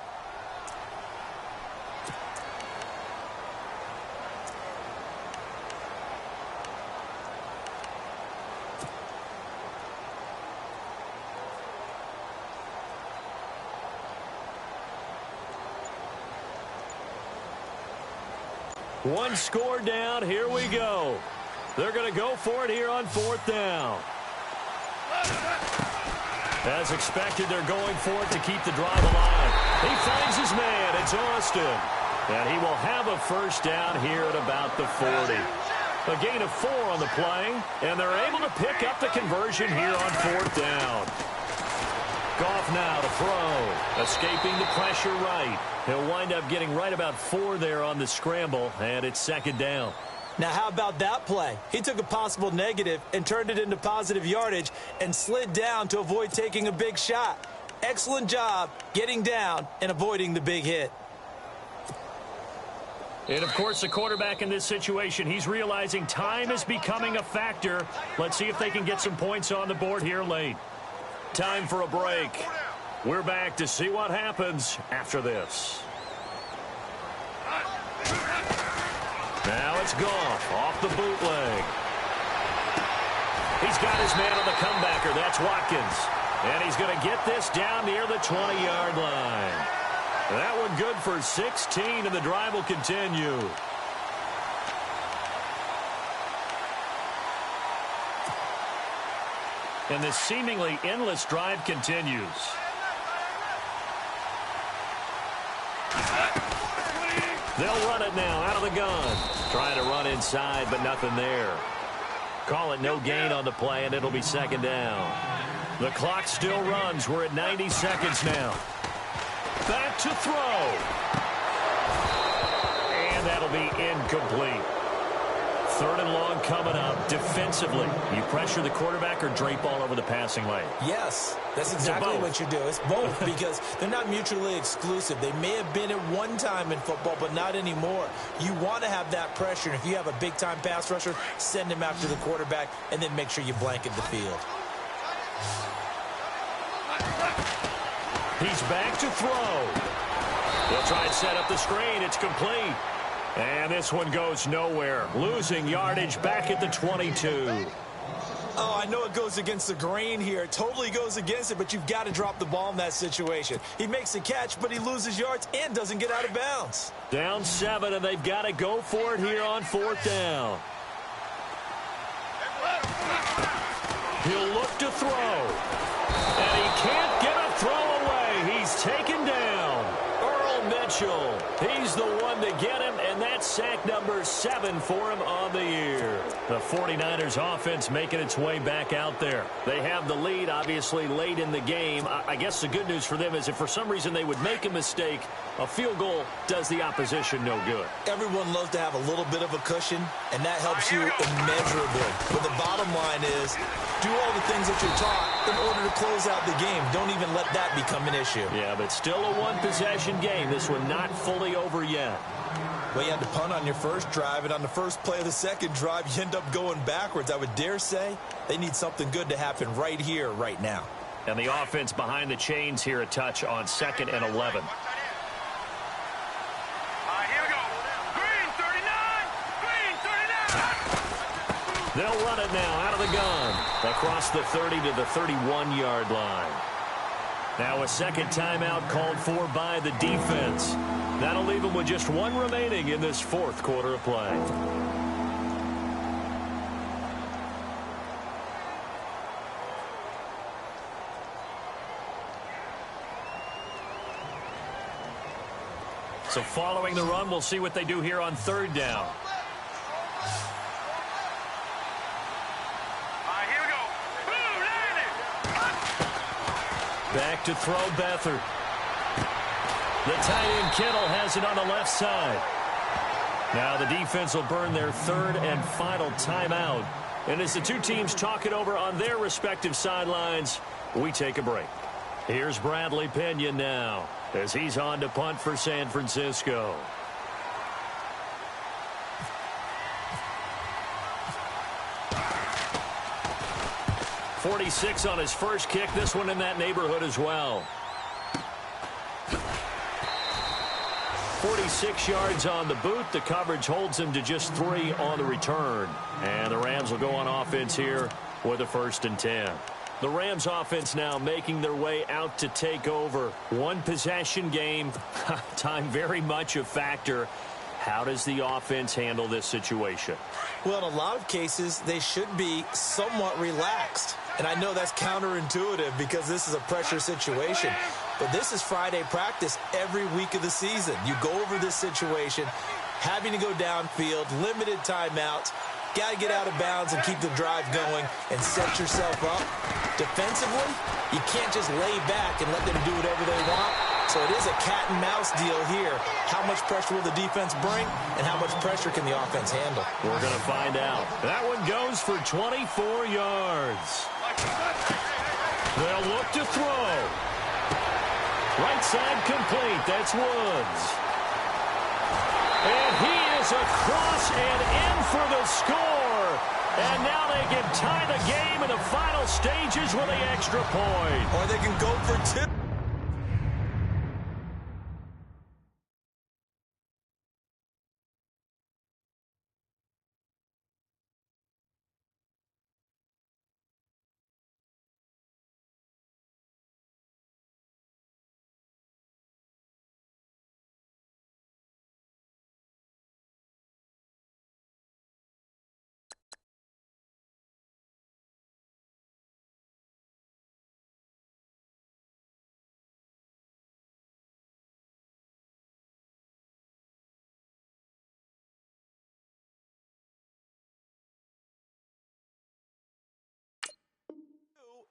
One score down. Here we go. They're going to go for it here on fourth down. As expected, they're going for it to keep the drive alive. He finds his man. It's Austin. And he will have a first down here at about the 40. A gain of 4 on the play, and they're able to pick up the conversion here on fourth down. Goff now to throw. Escaping the pressure right. He'll wind up getting right about 4 there on the scramble, and it's second down. Now, how about that play? He took a possible negative and turned it into positive yardage and slid down to avoid taking a big shot. Excellent job getting down and avoiding the big hit. And, of course, the quarterback in this situation, he's realizing time is becoming a factor. Let's see if they can get some points on the board here late. Time for a break. We're back to see what happens after this. Now it's Goff off the bootleg. He's got his man on the comebacker. That's Watkins. And he's going to get this down near the 20-yard line. That one good for 16, and the drive will continue. And this seemingly endless drive continues. They'll run it now out of the gun. Trying to run inside, but nothing there. Call it no gain on the play, and it'll be second down. The clock still runs. We're at 90 seconds now. Back to throw. And that'll be incomplete. Third and long coming up. Defensively, you pressure the quarterback or drape all over the passing lane? Yes, that's exactly what you do. It's both because they're not mutually exclusive. They may have been at one time in football, but not anymore. You want to have that pressure. And if you have a big-time pass rusher, send him after the quarterback, and then make sure you blanket the field. He's back to throw. He'll try and set up the screen. It's complete. And this one goes nowhere. Losing yardage back at the 22. Oh, I know it goes against the grain here. It totally goes against it, but you've got to drop the ball in that situation. He makes the catch, but he loses yards and doesn't get out of bounds. Down 7, and they've got to go for it here on 4th down. He'll look to throw. And he can't get a throw away. He's taken down. Earl Mitchell. He's the one to get him, and that's sack number 7 for him on the year. The 49ers offense making its way back out there. They have the lead, obviously, late in the game. I guess the good news for them is if for some reason they would make a mistake, a field goal does the opposition no good. Everyone loves to have a little bit of a cushion, and that helps you immeasurably. But the bottom line is, do all the things that you're taught in order to close out the game. Don't even let that become an issue. Yeah, but still a one-possession game. This one not fully over yet. Well, you had to punt on your first drive, and on the first play of the second drive, you end up going backwards. I would dare say they need something good to happen right here, right now. And the offense behind the chains here a touch on 2nd and 11. Here we go. Green 39. Green 39. They'll run it now out of the gun. Across the 30 to the 31-yard line. Now a second timeout called for by the defense. That'll leave them with just 1 remaining in this 4th quarter of play. So following the run, we'll see what they do here on 3rd down. Here we go. Boom, landed. Back to throw Beathard. The tight end Kittle has it on the left side. Now the defense will burn their 3rd and final timeout. And as the two teams talk it over on their respective sidelines, we take a break. Here's Bradley Pena now as he's on to punt for San Francisco. .46 on his first kick. This one in that neighborhood as well. 46 yards on the boot. The coverage holds him to just 3 on the return. And the Rams will go on offense here with a 1st and 10. The Rams offense now making their way out to take over. One possession game. Time very much a factor. How does the offense handle this situation? Well, in a lot of cases, they should be somewhat relaxed. And I know that's counterintuitive because this is a pressure situation. But this is Friday practice every week of the season. You go over this situation, having to go downfield, limited timeouts, got to get out of bounds and keep the drive going and set yourself up. Defensively, you can't just lay back and let them do whatever they want. So it is a cat and mouse deal here. How much pressure will the defense bring and how much pressure can the offense handle? We're going to find out. That one goes for 24 yards. They'll look to throw. Right side complete. That's Woods. And he is across and in for the score. And now they can tie the game in the final stages with the extra point. Or they can go for 2.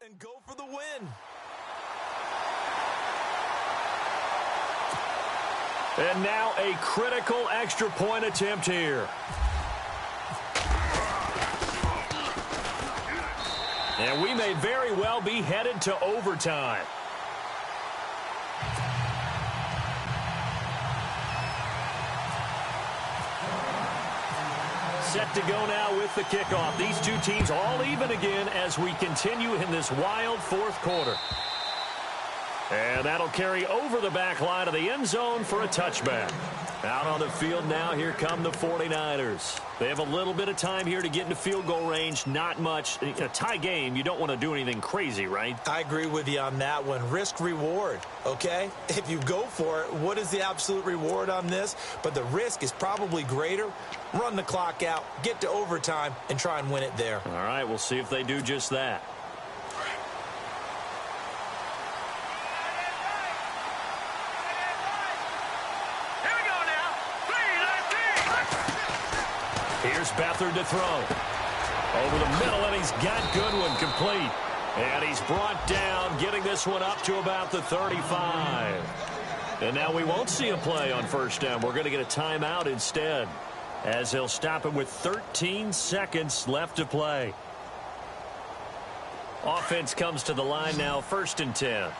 And go for the win. And now a critical extra point attempt here. And we may very well be headed to overtime. Set to go now with the kickoff. These two teams all even again as we continue in this wild 4th quarter. And that'll carry over the back line of the end zone for a touchback. Out on the field now, here come the 49ers. They have a little bit of time here to get into field goal range, not much. In a tie game, you don't want to do anything crazy, right? I agree with you on that one. Risk reward, okay? If you go for it, what is the absolute reward on this? But the risk is probably greater. Run the clock out, get to overtime, and try and win it there. All right, we'll see if they do just that. Here's Beathard to throw. Over the middle, and he's got Goodwin complete. And he's brought down, getting this one up to about the 35. And now we won't see a play on first down. We're going to get a timeout instead, as he'll stop him with 13 seconds left to play. Offense comes to the line now, 1st and 10.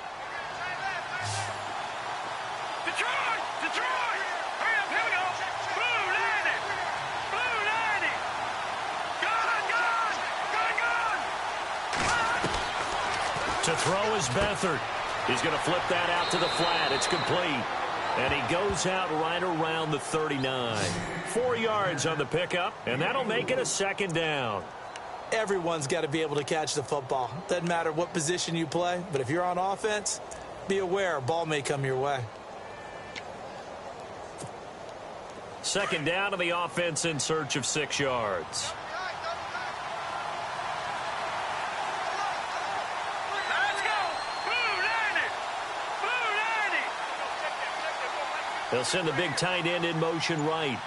To throw is Beathard. He's going to flip that out to the flat. It's complete. And he goes out right around the 39. 4 yards on the pickup, and that'll make it a 2nd down. Everyone's got to be able to catch the football. Doesn't matter what position you play, but if you're on offense, be aware a ball may come your way. 2nd down, to the offense in search of 6 yards. They'll send the big tight end in motion right.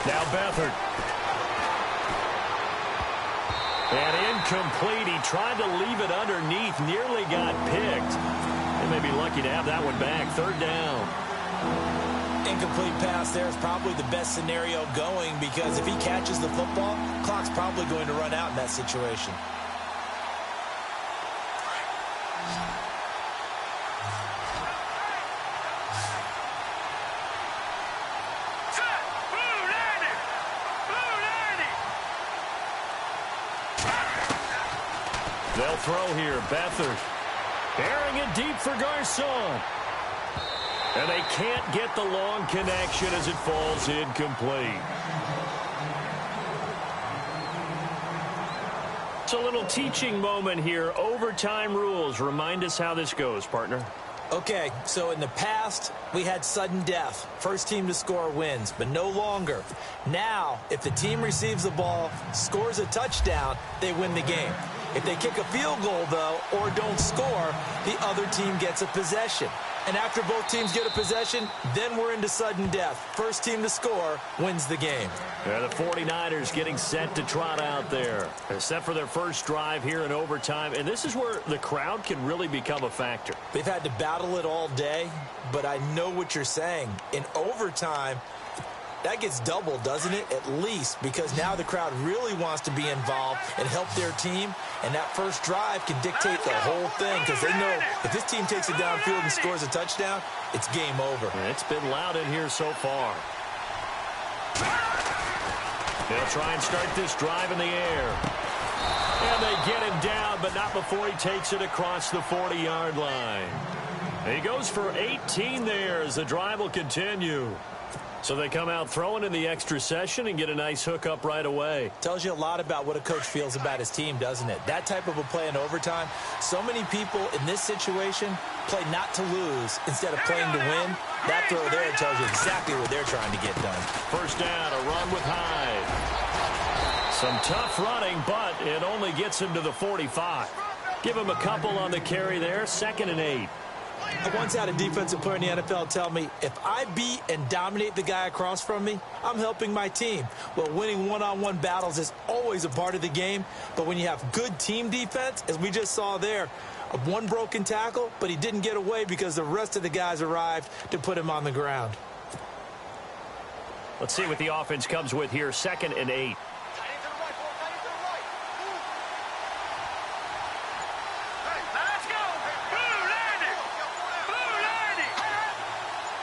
Now Beathard. And incomplete. He tried to leave it underneath. Nearly got picked. They may be lucky to have that one back. 3rd down. Incomplete pass there is probably the best scenario going, because if he catches the football, clock's probably going to run out in that situation. They'll throw here. Beathard airing it deep for Garcon. And they can't get the long connection as it falls incomplete. It's a little teaching moment here. Overtime rules. Remind us how this goes, partner. Okay, so in the past, we had sudden death. First team to score wins, but no longer. Now, if the team receives the ball, scores a touchdown, they win the game. If they kick a field goal, though, or don't score, the other team gets a possession. And after both teams get a possession, then we're into sudden death. First team to score wins the game. Yeah, the 49ers getting set to trot out there. They're set for their first drive here in overtime. And this is where the crowd can really become a factor. They've had to battle it all day, but I know what you're saying. In overtime, that gets doubled, doesn't it? At least, because now the crowd really wants to be involved and help their team. And that first drive can dictate the whole thing, because they know if this team takes it downfield and scores a touchdown, it's game over. It's been loud in here so far. They'll try and start this drive in the air. And they get him down, but not before he takes it across the 40-yard line. He goes for 18 there as the drive will continue. So they come out throwing in the extra session and get a nice hook up right away. Tells you a lot about what a coach feels about his team, doesn't it? That type of a play in overtime, so many people in this situation play not to lose instead of playing to win. That throw there tells you exactly what they're trying to get done. First down, a run with Hyde. Some tough running, but it only gets him to the 45. Give him a couple on the carry there, 2nd and 8. I once had a defensive player in the NFL tell me, if I beat and dominate the guy across from me, I'm helping my team. Well, winning one-on-one battles is always a part of the game, but when you have good team defense, as we just saw there, one broken tackle, but he didn't get away because the rest of the guys arrived to put him on the ground. Let's see what the offense comes with here, 2nd and 8.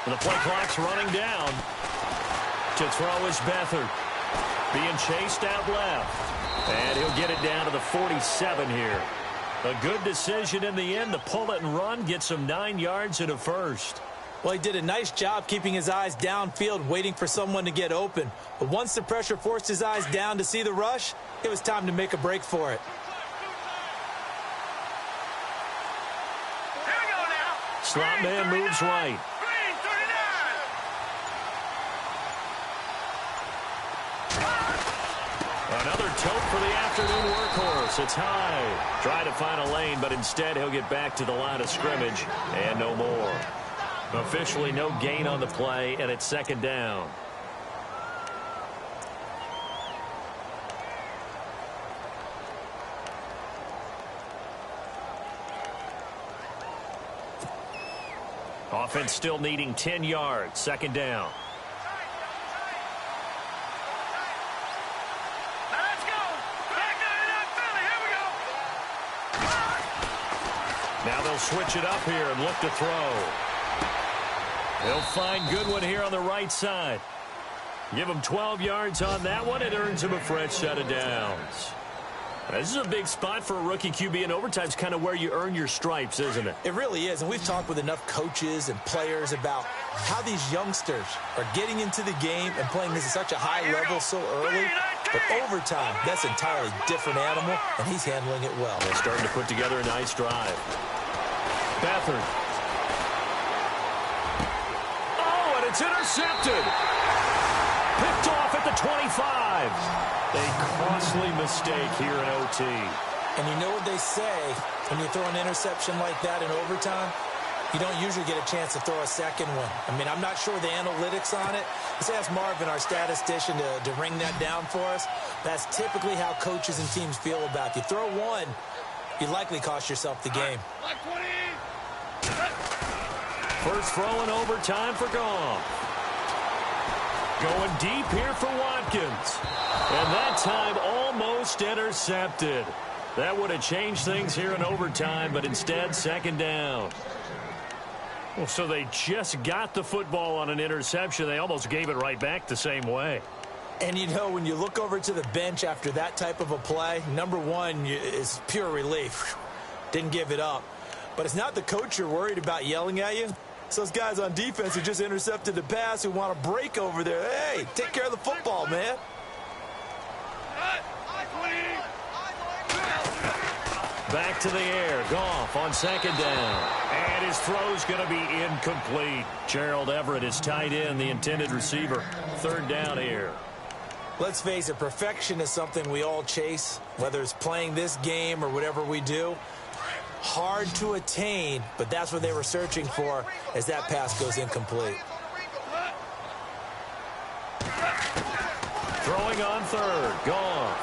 The play clock's running down. To throw is Beathard. Being chased out left. And he'll get it down to the 47 here. A good decision in the end to pull it and run, get some 9 yards and a first. Well, he did a nice job keeping his eyes downfield, waiting for someone to get open. But once the pressure forced his eyes down to see the rush, it was time to make a break for it. Here we go now. Slot man moves right. Green 39. Another tote for the afternoon workhorse. It's high. Try to find a lane, but instead he'll get back to the line of scrimmage and no more. Officially no gain on the play, and it's second down. Offense still needing 10 yards. Second down. Let's go. Back to Philly. Here we go. Now they'll switch it up here and look to throw. He'll find Goodwin here on the right side. Give him 12 yards on that one. It earns him a fresh set of downs. This is a big spot for a rookie QB, and overtime's kind of where you earn your stripes, isn't it? It really is, and we've talked with enough coaches and players about how these youngsters are getting into the game and playing this at such a high level so early. But overtime, that's an entirely different animal, and he's handling it well. They're starting to put together a nice drive. Beathard. Oh, and it's intercepted. Picked off at the 25. A costly mistake here in OT. And you know what they say, when you throw an interception like that in overtime, you don't usually get a chance to throw a second one. I mean, I'm not sure the analytics on it. Let's ask Marvin, our statistician, to ring that down for us. That's typically how coaches and teams feel about it. You throw one, you likely cost yourself the game. First throw in overtime for Goff. Going deep here for Watkins. And that time almost intercepted. That would have changed things here in overtime, but instead second down. Well, so they just got the football on an interception. They almost gave it right back the same way. And, you know, when you look over to the bench after that type of a play, number one is pure relief. Didn't give it up. But it's not the coach you're worried about yelling at you. It's those guys on defense who just intercepted the pass who want to break over there. Hey, take care of the football, man. Back to the air. Goff on second down. And his throw's going to be incomplete. Gerald Everett is tight end, the intended receiver. Third down here. Let's face it, perfection is something we all chase, whether it's playing this game or whatever we do. Hard to attain, but that's what they were searching for as that pass goes incomplete. Throwing on third. Goff.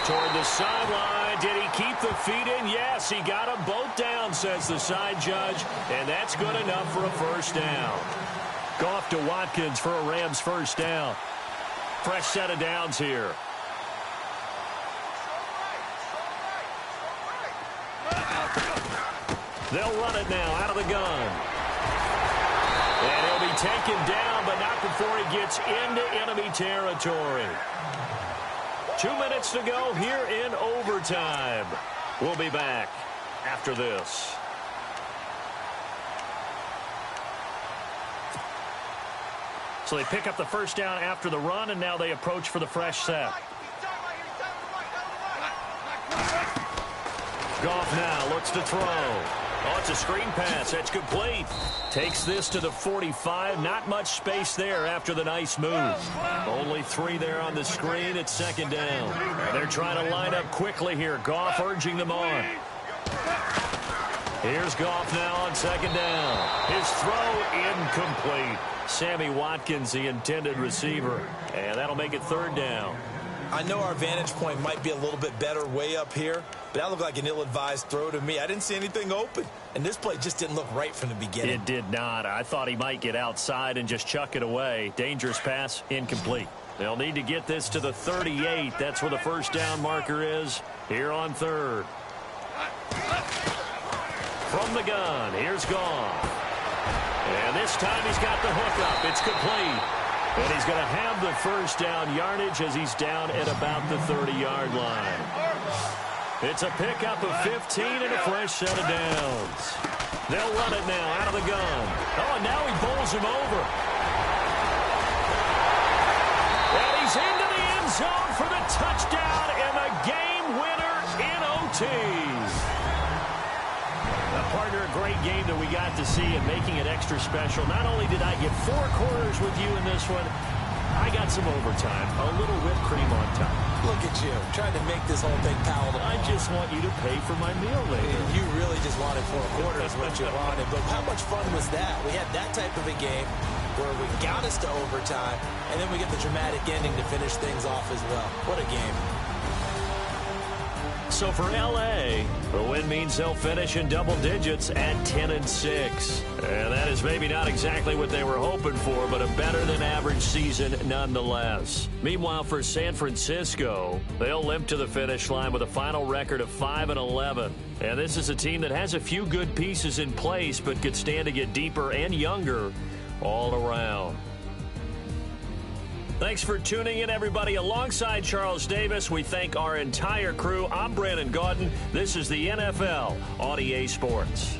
Toward the sideline. Did he keep the feet in? Yes, he got them both down, says the side judge. And that's good enough for a first down. Goff to Watkins for a Rams first down. Fresh set of downs here. They'll run it now out of the gun. And he'll be taken down, but not before he gets into enemy territory. 2 minutes to go here in overtime. We'll be back after this. So they pick up the first down after the run, and now they approach for the fresh set. Goff now looks to throw. Oh, it's a screen pass. That's complete. Takes this to the 45. Not much space there after the nice move. Only 3 there on the screen. It's second down. And they're trying to line up quickly here. Goff urging them on. Here's Goff now on second down. His throw incomplete. Sammy Watkins, the intended receiver. And that'll make it third down. I know our vantage point might be a little bit better way up here, but that looked like an ill-advised throw to me. I didn't see anything open, and this play just didn't look right from the beginning. It did not. I thought he might get outside and just chuck it away. Dangerous pass, incomplete. They'll need to get this to the 38. That's where the first down marker is here on third. From the gun, here's Goff. And this time he's got the hook up. It's complete. And he's going to have the first down yardage as he's down at about the 30-yard line. It's a pickup of 15 and a fresh set of downs. They'll run it now out of the gun. Oh, and now he bowls him over. And he's into the end zone for the touchdown and the game winner in OT. Partner, a great game that we got to see and making it extra special. Not only did I get 4 quarters with you in this one, I got some overtime, a little whipped cream on top. Look at you, trying to make this whole thing palatable. I just want you to pay for my meal later. You really just wanted 4 quarters, what you wanted. But how much fun was that? We had that type of a game where we got us to overtime, and then we get the dramatic ending to finish things off as well. What a game. So for L.A., the win means they'll finish in double digits at 10-6. And that is maybe not exactly what they were hoping for, but a better-than-average season nonetheless. Meanwhile, for San Francisco, they'll limp to the finish line with a final record of 5-11. And this is a team that has a few good pieces in place, but could stand to get deeper and younger all around. Thanks for tuning in, everybody. Alongside Charles Davis, we thank our entire crew. I'm Brandon Gaudin. This is the NFL on EA Sports.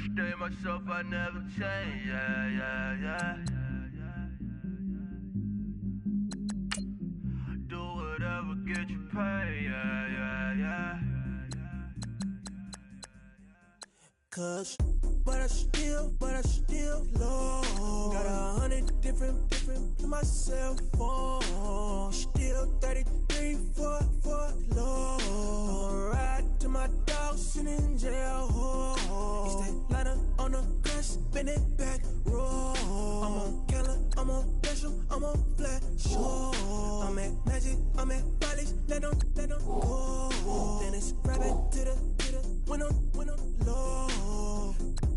stay myself, I never change, yeah. Do whatever, get you paid, yeah. Cause, but I still low. Got 100 different in my cell phone. Still 33 for low. I'ma ride to my dog sitting in jail. It's that ladder on the grass, spin it back, roll. I'm on Keller, I'm on Bishop, I'm on Flat Show. I'm at Magic, I'm at Follies, let them go. Then it's right back to the when I'm low.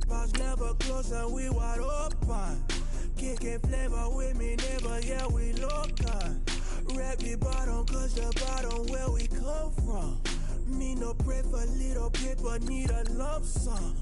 Bars never close and we wide open. Kicking flavor with me, never, yeah, we local. Rap the bottom, cause the bottom where we come from. Me no pray for little paper, need a lump sum.